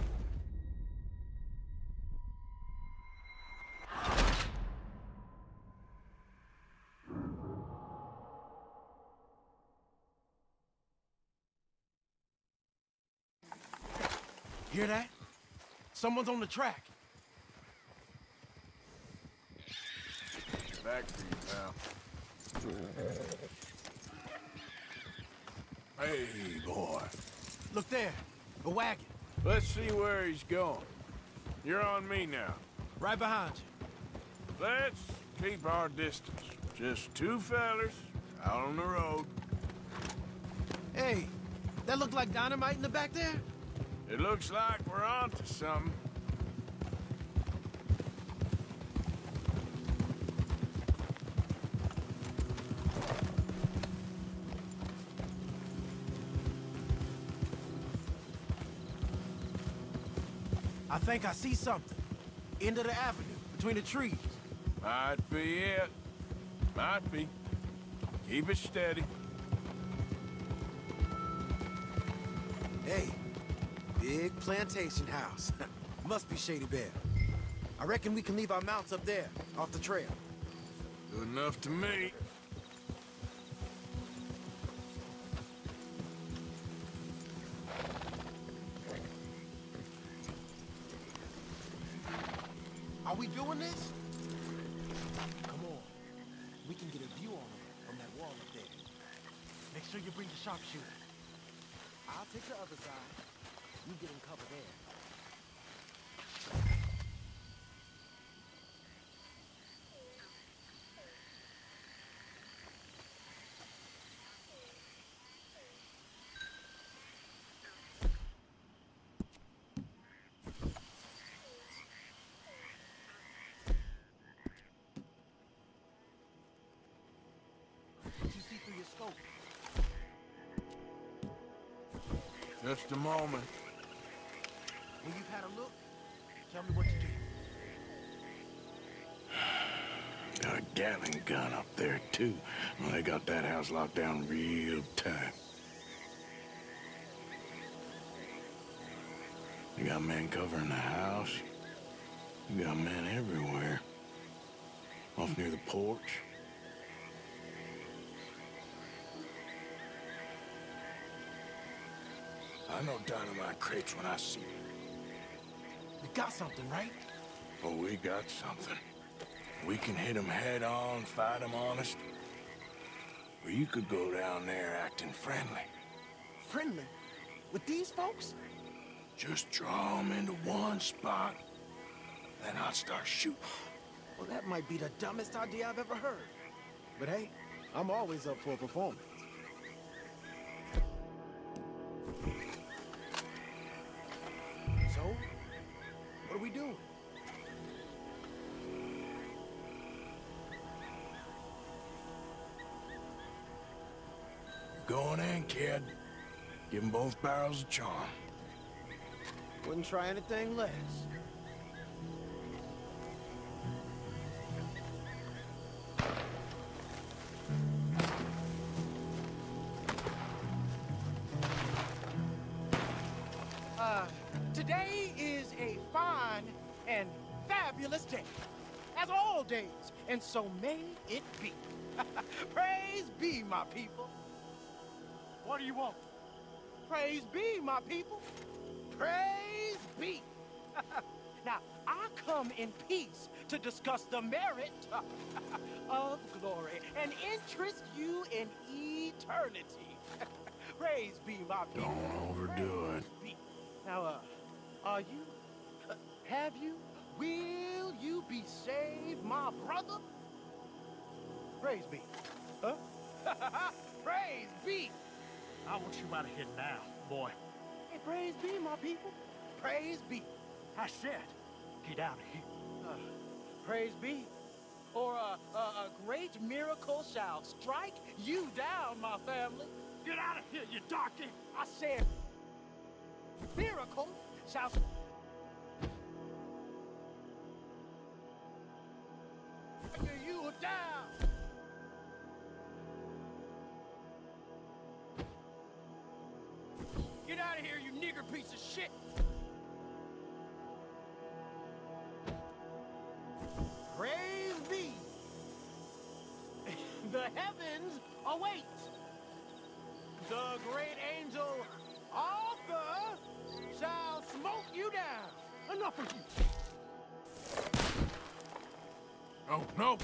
Hear that? Someone's on the track. Back for you, pal. Hey, boy. Look there, a wagon. Let's see where he's going. You're on me now. Right behind you. Let's keep our distance. Just two fellers out on the road. Hey, that look like dynamite in the back there? It looks like we're onto something. I think I see something. End of the avenue, between the trees. Might be it. Might be. Keep it steady. Hey, big plantation house. Must be Shady Bear. I reckon we can leave our mounts up there, off the trail. Good enough to me. Are we doing this? Come on. We can get a view on them from that wall up there. Make sure you bring the sharpshooter. I'll take the other side. You get in cover there. What you see through your scope? Just a moment. When you've had a look, tell me what you do. Got a Gatling gun up there, too. Well, they got that house locked down real tight. You got men covering the house. You got men everywhere. Off near the porch. I know dynamite crates when I see them. You got something, right? Oh, we got something. We can hit them head on, fight them honest. Or you could go down there acting friendly. Friendly? With these folks? Just draw them into one spot, then I'll start shooting. Well, that might be the dumbest idea I've ever heard. But hey, I'm always up for a performance. So, what are we doing? Going in, kid. Give them both barrels a charm. Wouldn't try anything less. Today is a fine and fabulous day, as all days, and so may it be. Praise be, my people. What do you want? Praise be, my people. Praise be. Now, I come in peace to discuss the merit of glory and interest you in eternity. Praise be, my people. Don't overdo it. Now, are you? Have you? Will you be saved, my brother? Praise be. Huh? Praise be. I want you out of here now, boy. Hey, praise be, my people. Praise be. I said, get out of here. Praise be. Or a great miracle shall strike you down, my family. Get out of here, you darky. I said, miracle shall you down. Get out of here, you nigger piece of shit. Praise be. The heavens await. The great angel Arthur shall smoke you down. Enough of you. Oh, no!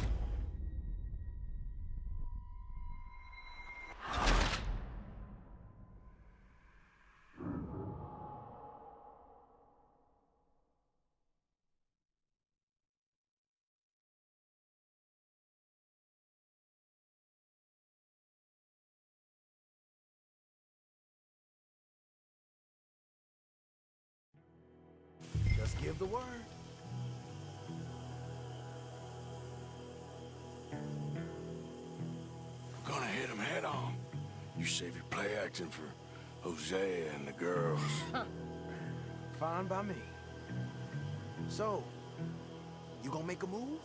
Just give the word. Gonna hit him head on. You save your play acting for Hosea and the girls. Fine by me. So, you gonna make a move?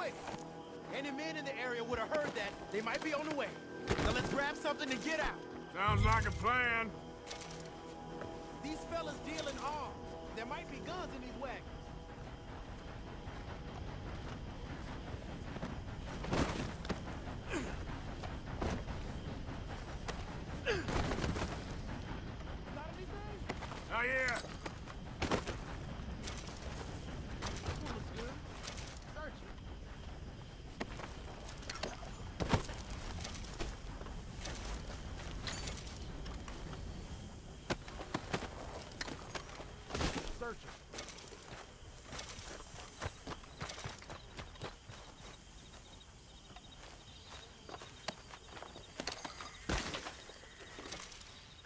quick! Any men in the area would have heard that. They might be on the way. Now let's grab something to get out. Sounds like a plan. These fellas deal in arms. There might be guns in these wagons. Oh, yeah. Searching.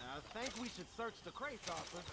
I think we should search the crates, Arthur.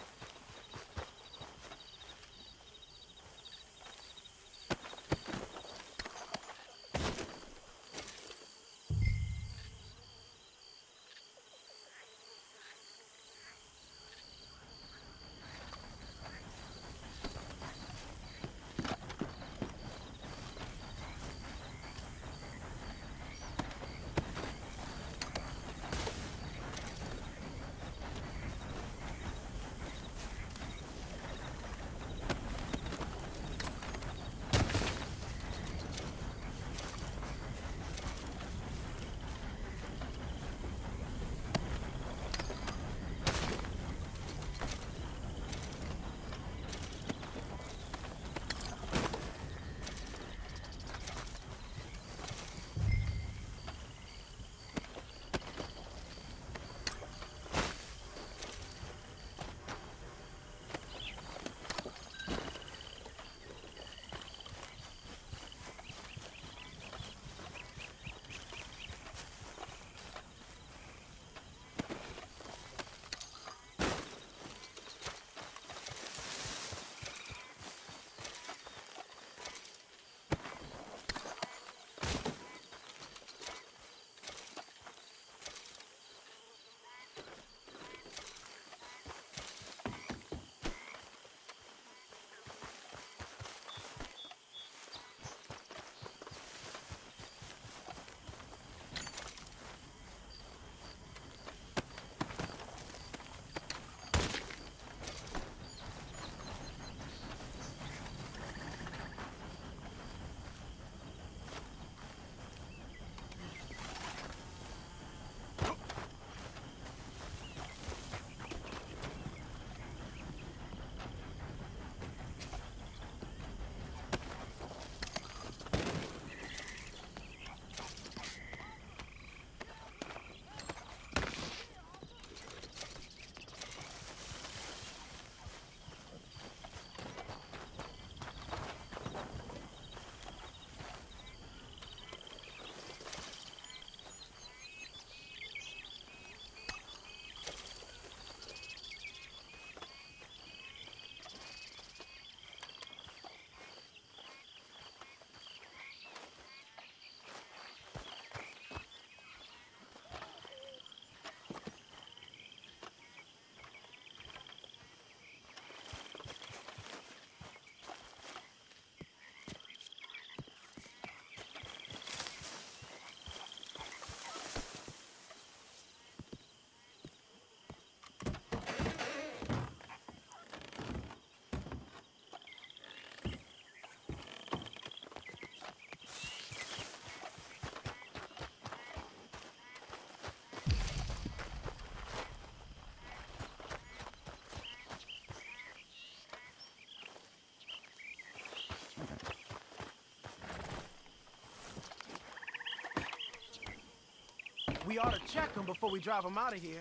We ought to check them before we drive them out of here.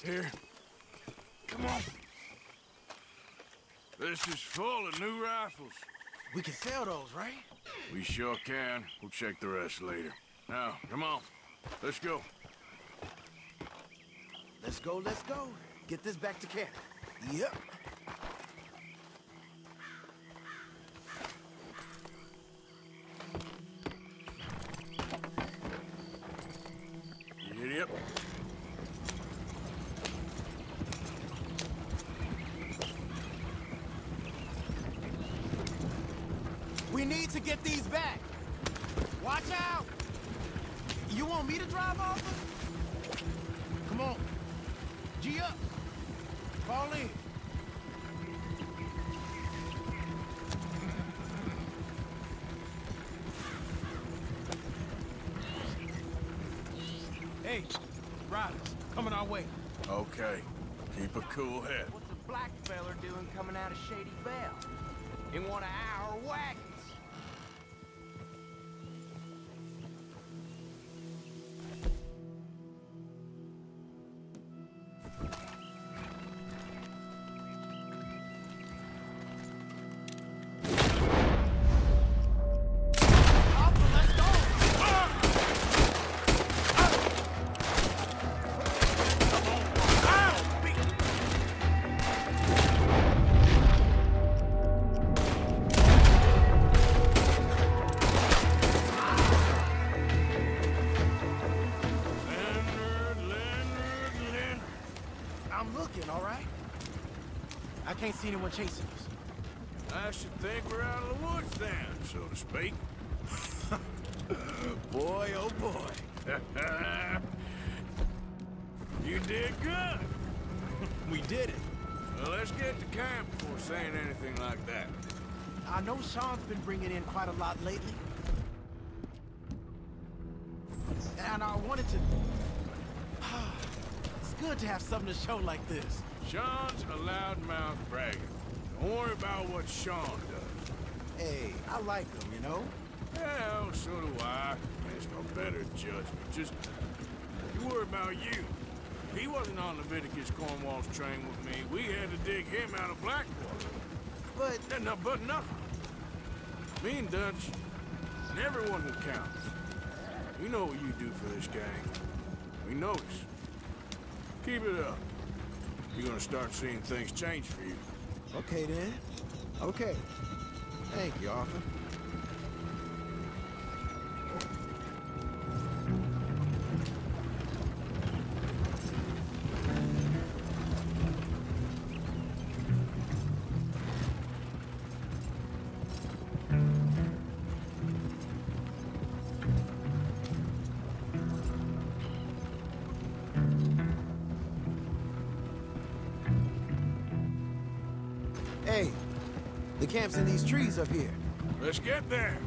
Here. Come on. This is full of new rifles. We can sell those, right? We sure can. We'll check the rest later. Now, come on. Let's go. Let's go, let's go. Get this back to camp. Yep. Giddy up. We need to get these back. Watch out! You want me to drive off? Come on. G up. Fall in. Hey, riders, coming our way. Okay. Keep a cool head. What's a black feller doing coming out of Shady Belle? In one of our wagons? I'm looking, all right? I can't see anyone chasing us. I should think we're out of the woods then, so to speak. Boy, oh boy. You did good. We did it. Well, let's get to camp before saying anything like that. I know Sean's been bringing in quite a lot lately. And I wanted to... It's good to have something to show like this. Sean's a loudmouth bragger. Don't worry about what Sean does. Hey, I like him, you know? Yeah, well, so do I. It's no better judgment. Just, you worry about you. He wasn't on Leviticus Cornwall's train with me. We had to dig him out of Blackwater. But... No, but nothing. Me and Dutch, and everyone who counts. We know what you do for this gang. We notice. Keep it up. You're gonna start seeing things change for you. Okay, then. Okay. Thank you, Arthur. Hey, the camp's in these trees up here. Let's get there.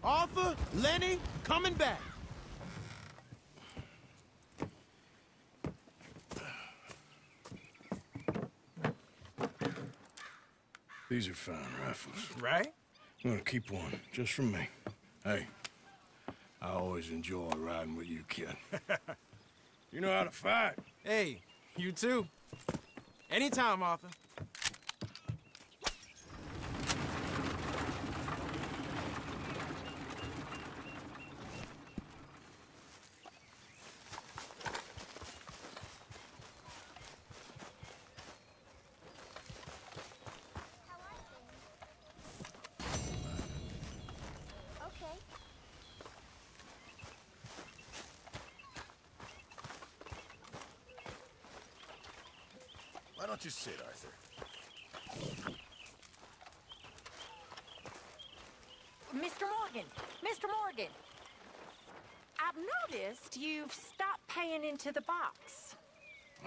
Arthur, Lenny, coming back. These are fine rifles. Right? I'm gonna keep one, just for me. Hey, I always enjoy riding with you, kid. You know how to fight. Hey, you too. Anytime, Arthur. Why don't you sit, Arthur? Mr. Morgan! Mr. Morgan! I've noticed you've stopped paying into the box.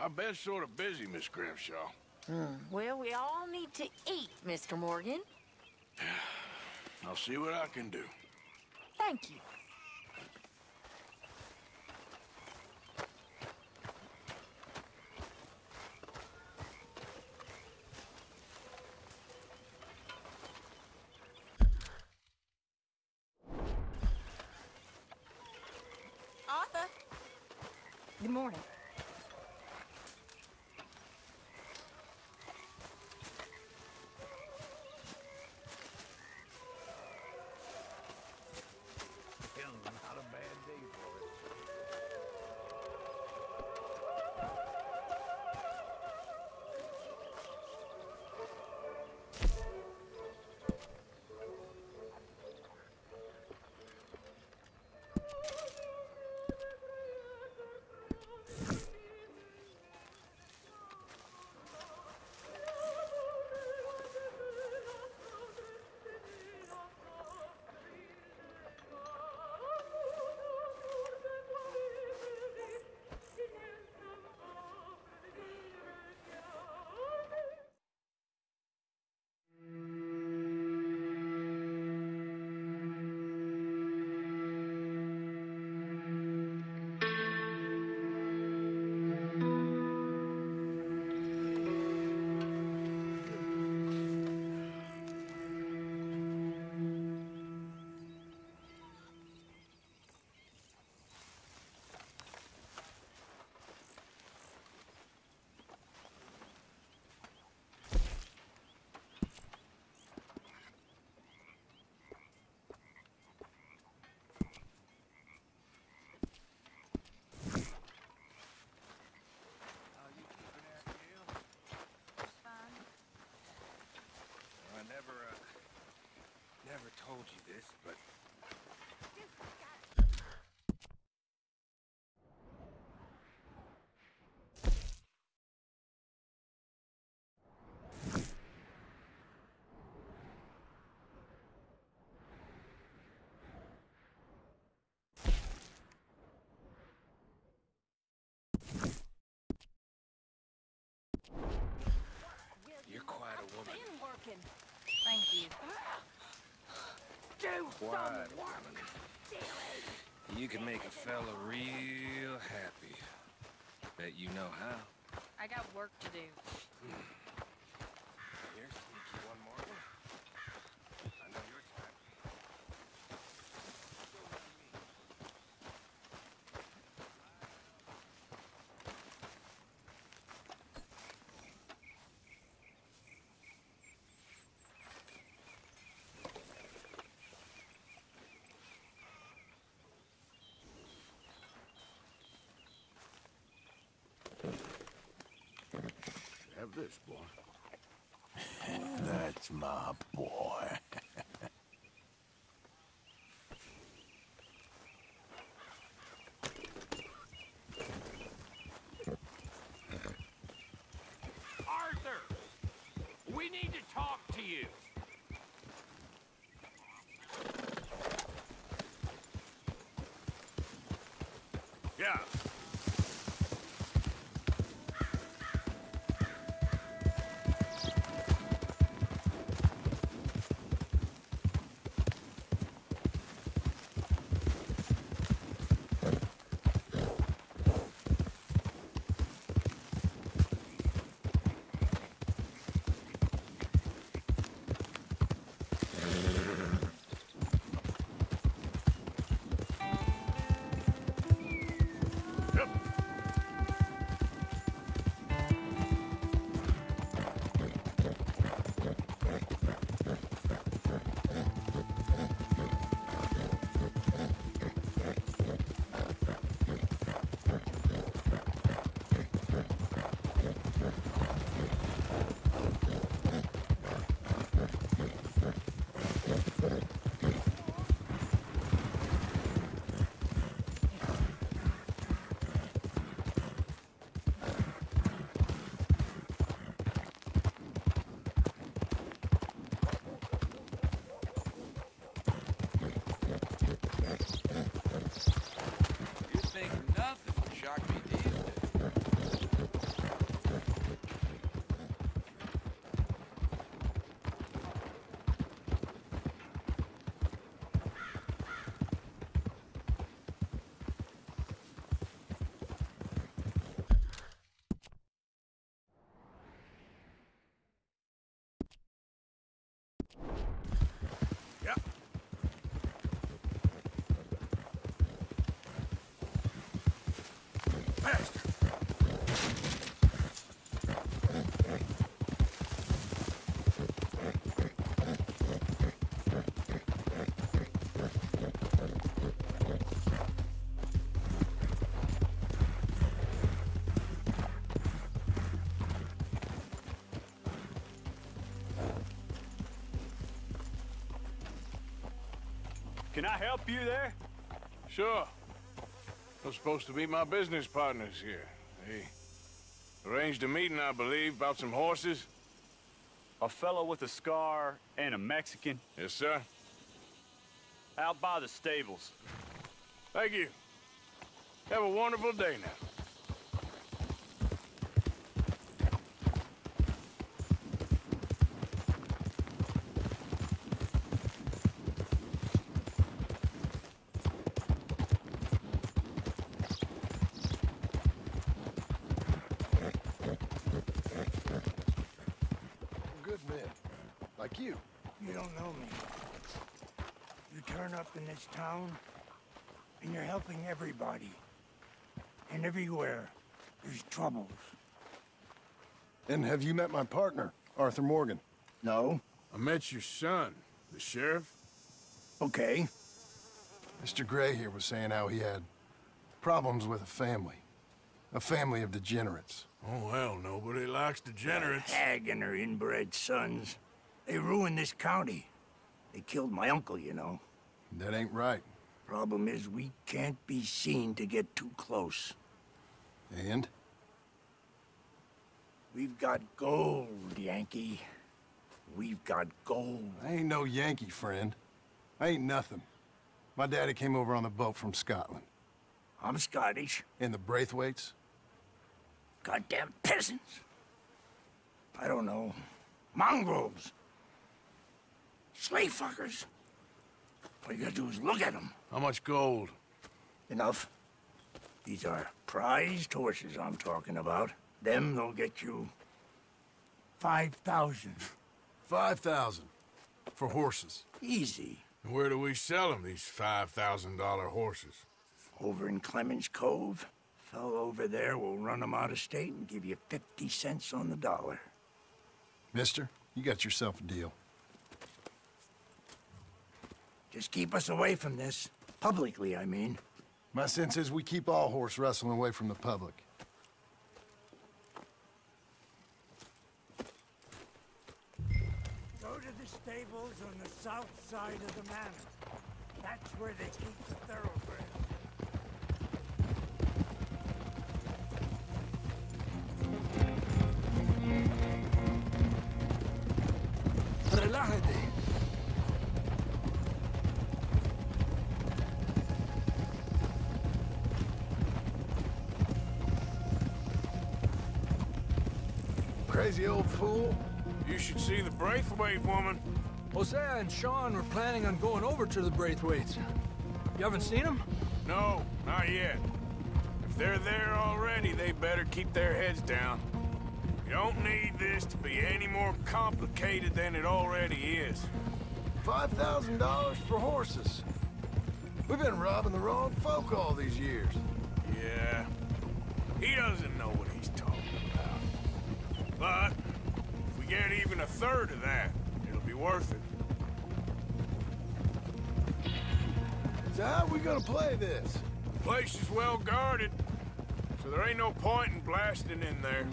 I've been sort of busy, Miss Grimshaw. Well, we all need to eat, Mr. Morgan. I'll see what I can do. Thank you. Arthur. Good morning. Not a bad day told you this, but... You're quite a woman. Been working. Thank you. Do Quiet, some work. woman. You can make a fella real happy. Bet you know how. I got work to do. Here, sneak you one more one. I know your type. Have this, boy. That's my boy. Arthur! We need to talk to you. Yeah. Can I help you there? Sure. Those supposed to be my business partners here. They arranged a meeting, I believe, about some horses. A fellow with a scar and a Mexican. Yes, sir. Out by the stables. Thank you. Have a wonderful day now. Good men. Like you. You don't know me. You turn up in this town, and you're helping everybody. And everywhere, there's troubles. And have you met my partner, Arthur Morgan? No. I met your son, the sheriff. Okay. Mr. Gray here was saying how he had problems with a family of degenerates. Oh, well, nobody likes degenerates. Hag and her inbred sons. They ruin this county. They killed my uncle, you know. That ain't right. Problem is, we can't be seen to get too close. And? We've got gold, Yankee. We've got gold. I ain't no Yankee, friend. I ain't nothing. My daddy came over on the boat from Scotland. I'm Scottish. And the Braithwaites? Goddamn peasants. I don't know. Mongrels. Slave fuckers. All you gotta do is look at them. How much gold? Enough. These are prized horses I'm talking about. Them, they'll get you 5,000. 5,000 for horses. Easy. And where do we sell them, these $5,000 horses? Over in Clemens Cove. Fellow over there will run them out of state and give you 50 cents on the dollar. Mister, you got yourself a deal. Just keep us away from this. Publicly, I mean. My sense is we keep all horse wrestling away from the public. Go to the stables on the south side of the manor. That's where they keep the thoroughbreds. Relájate. Crazy old fool. You should see the Braithwaite woman. Hosea and Sean were planning on going over to the Braithwaites. You haven't seen them? No, not yet. If they're there already, they better keep their heads down. We don't need this to be any more complicated than it already is. $5,000 for horses. We've been robbing the wrong folk all these years. Yeah, he doesn't know what he's talking about. But if we get even a third of that, it'll be worth it. So how are we gonna play this? The place is well guarded, so there ain't no point in blasting in there.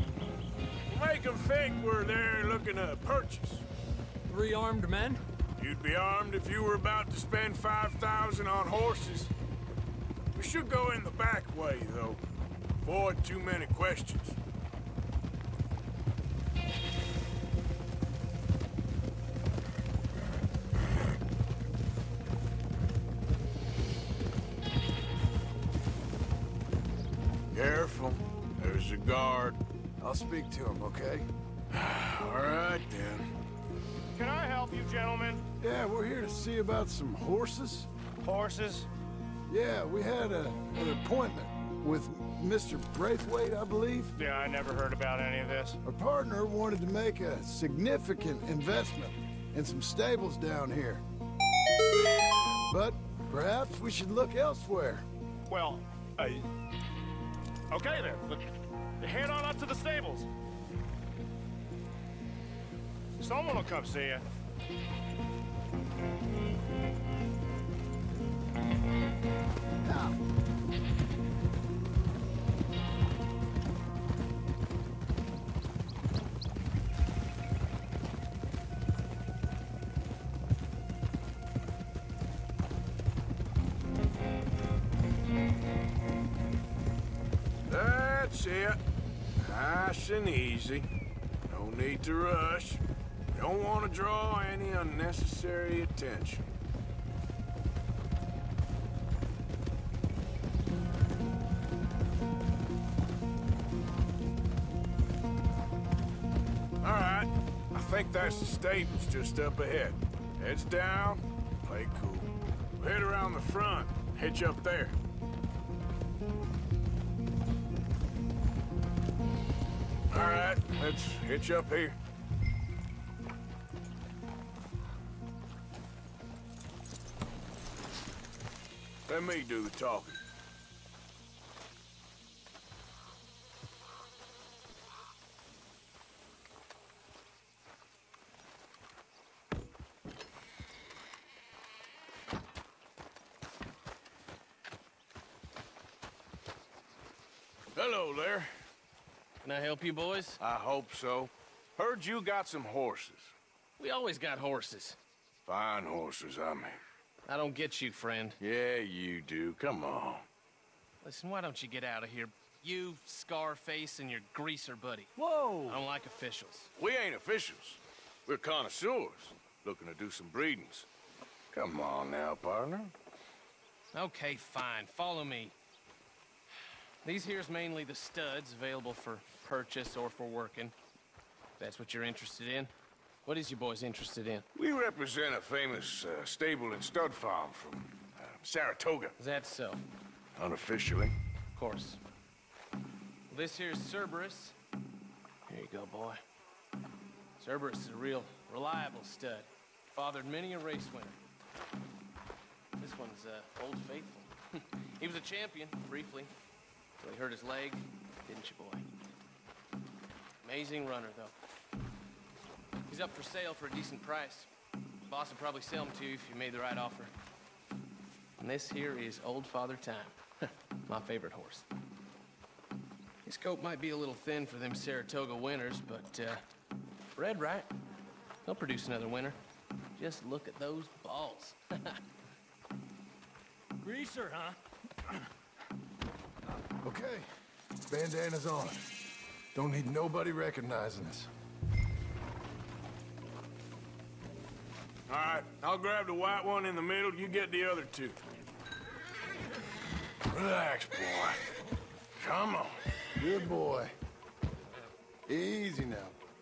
We'll make them think we're there looking to purchase. 3 armed men? You'd be armed if you were about to spend 5,000 on horses. We should go in the back way, though. Avoid too many questions. Careful. There's a guard. I'll speak to him, okay? All right, then. Can I help you, gentlemen? Yeah, we're here to see about some horses. Horses? Yeah, we had an appointment with Mr. Braithwaite, I believe. Yeah, I never heard about any of this. Our partner wanted to make a significant investment in some stables down here. But perhaps we should look elsewhere. Well, okay then. Let's head on up to the stables. Someone will come see you. That's it. Nice and easy. No need to rush. Don't want to draw any unnecessary attention. All right. I think that's the stables just up ahead. Heads down, play cool. We'll head around the front, hitch up there. All right, let's hitch up here. Let me do the talking. Hello there. Can I help you, boys? I hope so. Heard you got some horses. We always got horses. Fine horses, I mean. I don't get you, friend. Yeah, you do. Come on. Listen, why don't you get out of here? You, Scarface, and your greaser buddy. Whoa! I don't like officials. We ain't officials. We're connoisseurs, looking to do some breedings. Come on now, partner. Okay, fine. Follow me. These here's mainly the studs available for purchase or for working. If that's what you're interested in. What is you boys interested in? We represent a famous stable and stud farm from Saratoga. Is that so? Unofficially. Of course. This here's Cerberus. Here you go, boy. Cerberus is a real reliable stud. Fathered many a race winner. This one's Old Faithful. He was a champion, briefly. Till he hurt his leg, didn't you, boy? Amazing runner, though. He's up for sale for a decent price. Boss would probably sell him to you if you made the right offer. And this here is Old Father Time. My favorite horse. His coat might be a little thin for them Saratoga winters, but bred right, he'll produce another winter. Just look at those balls. Greaser, huh? Okay, bandana's on. Don't need nobody recognizing us. All right, I'll grab the white one in the middle. You get the other two. Relax, boy. Come on. Good boy. Easy now.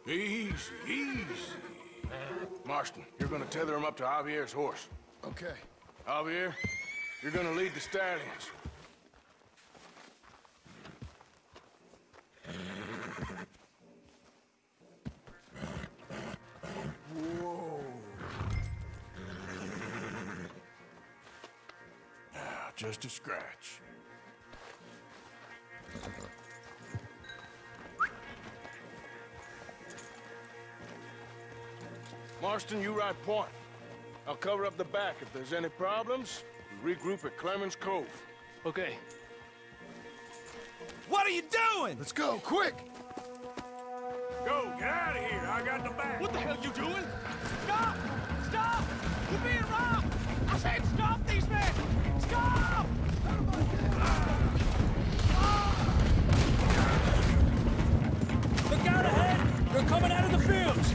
Easy, easy. Marston, you're gonna tether him up to Javier's horse. Okay. Javier, you're gonna lead the stallions. Whoa. Now, just a scratch. Marston, you ride point. I'll cover up the back. If there's any problems, we regroup at Clemens Cove. Okay. What are you doing? Let's go, quick! Go, get out of here. I got the back. What the hell you doing? Stop! Stop! You're being robbed! I said stop these men! Stop! Look out ahead! They're coming out of the fields!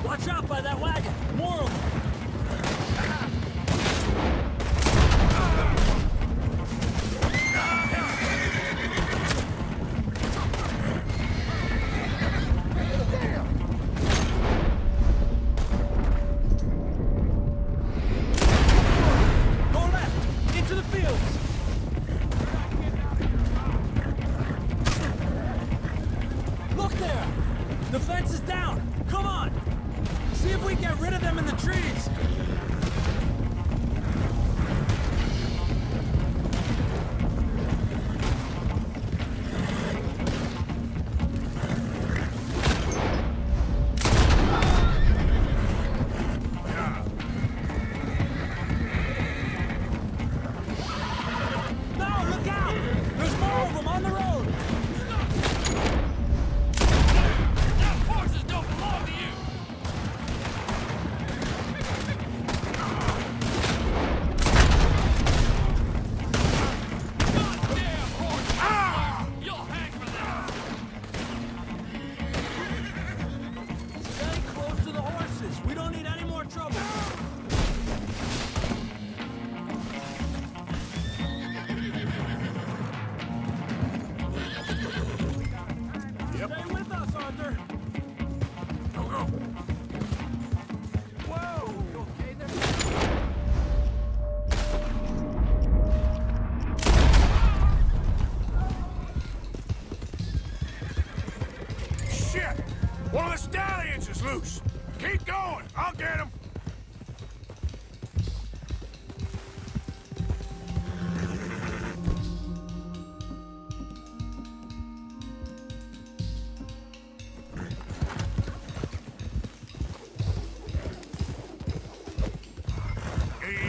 Watch out by that wagon! More of them! Go left! Into the fields! Look there! The fence is down! Come on! See if we can get rid of them in the trees! No, look out! There's more of them on the road! Them horses don't belong to you! Goddamn horses! Ah! You'll hang for that! Stay close to the horses! We don't need any more trouble! Stay with us, Arthur! Go, go. Whoa! You okay there? Shit! One of the stallions is loose. Keep going. I'll get him.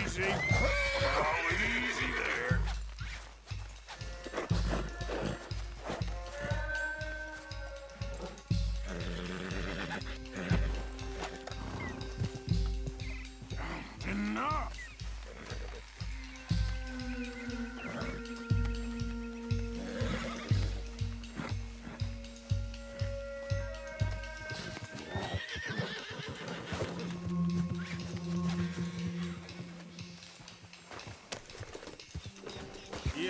Easy. Oh, easy there.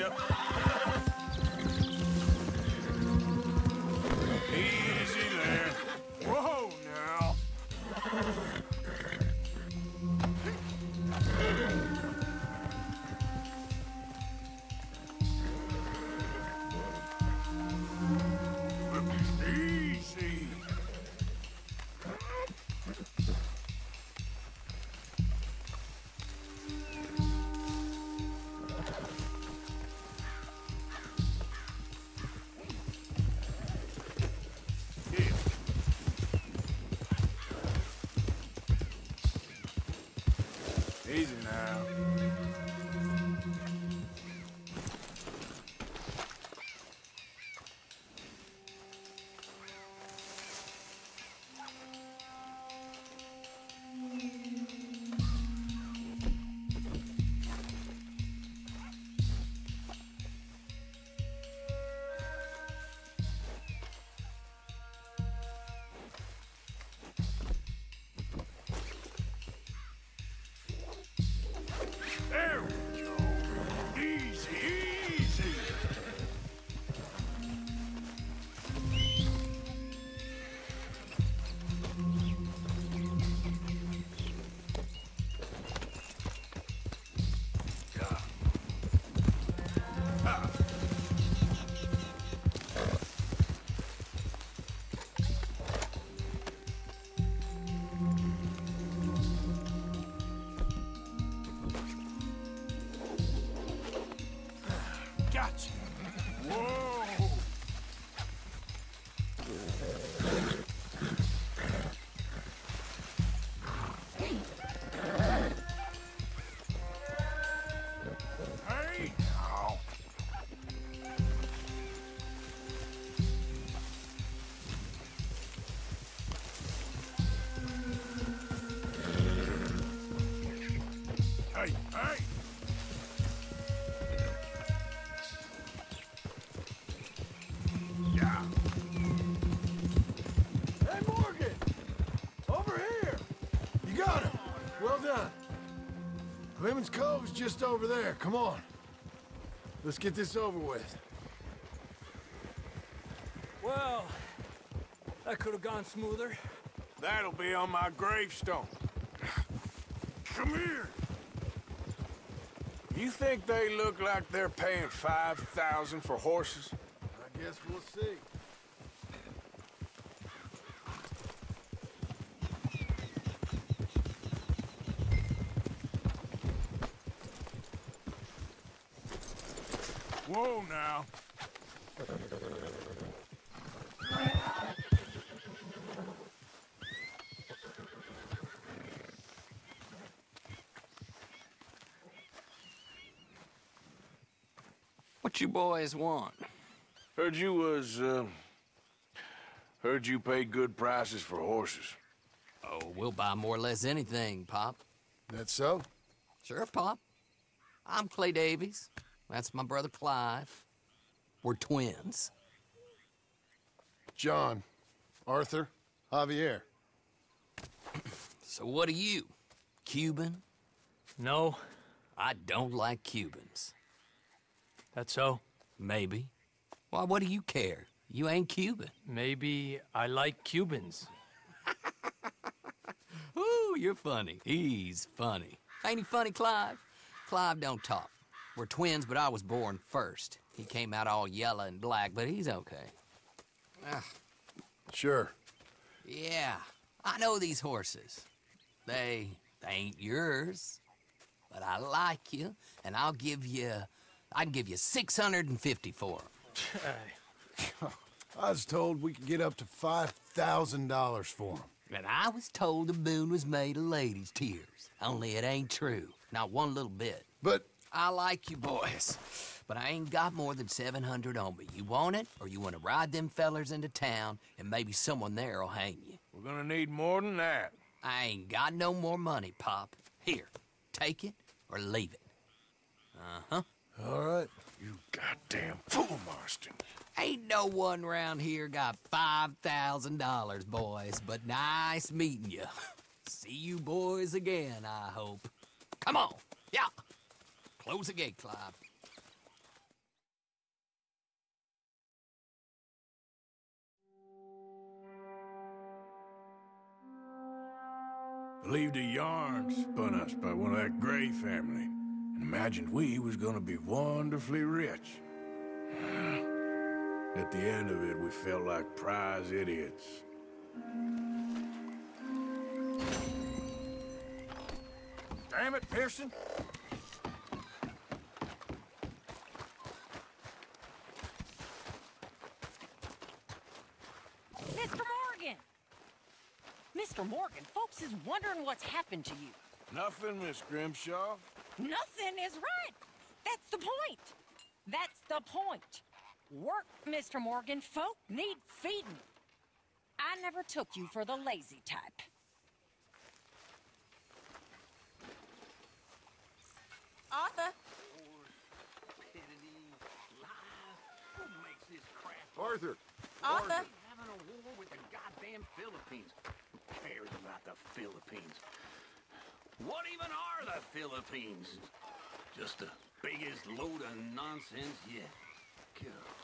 Yep. Easy there. Whoa, now. Easy. Easy now. There we go. Easy, easy. Gotcha. Whoa. Hey, now. Hey, hey. Yeah. Hey, Morgan! Over here! You got him! Well done. Clemens Cove's just over there. Come on. Let's get this over with. Well, that could have gone smoother. That'll be on my gravestone. Come here. You think they look like they're paying $5,000 for horses? I guess we'll see. Whoa, now. What you boys want? Heard you pay good prices for horses. Oh, we'll buy more or less anything, Pop. That so? Sure, Pop. I'm Clay Davies. That's my brother Clive. We're twins. John, Arthur, Javier. So what are you? Cuban? No. I don't like Cubans. That's so? Maybe. Why, what do you care? You ain't Cuban. Maybe I like Cubans. Ooh, you're funny. He's funny. Ain't he funny, Clive? Clive don't talk. We're twins, but I was born first. He came out all yellow and black, but he's okay. Sure. Yeah, I know these horses. They ain't yours. But I like you, and I can give you 650 for them. I was told we could get up to $5,000 for them. And I was told the moon was made of ladies' tears. Only it ain't true. Not one little bit. But I like you boys, but I ain't got more than 700 on me. You want it, or you want to ride them fellers into town, and maybe someone there'll hang you? We're gonna need more than that. I ain't got no more money, Pop. Here, take it or leave it. Uh-huh. All right. You goddamn fool, Marston. Ain't no one round here got $5,000, boys, but nice meeting you. See you boys again, I hope. Come on. Yeah. Close the gate, Clive. Believed a yarn spun us by one of that Gray family, and imagined we was gonna be wonderfully rich. At the end of it, we felt like prize idiots. Damn it, Pearson! Mr. Morgan! Mr. Morgan, folks is wondering what's happened to you. Nothing, Miss Grimshaw. Nothing is right. That's the point. That's the point. Work, Mr. Morgan. Folk need feeding. I never took you for the lazy type. Arthur. Arthur! Arthur. Having a war with the goddamn Philippines. Who cares about the Philippines? What even are the Philippines? Just the biggest load of nonsense yet. God.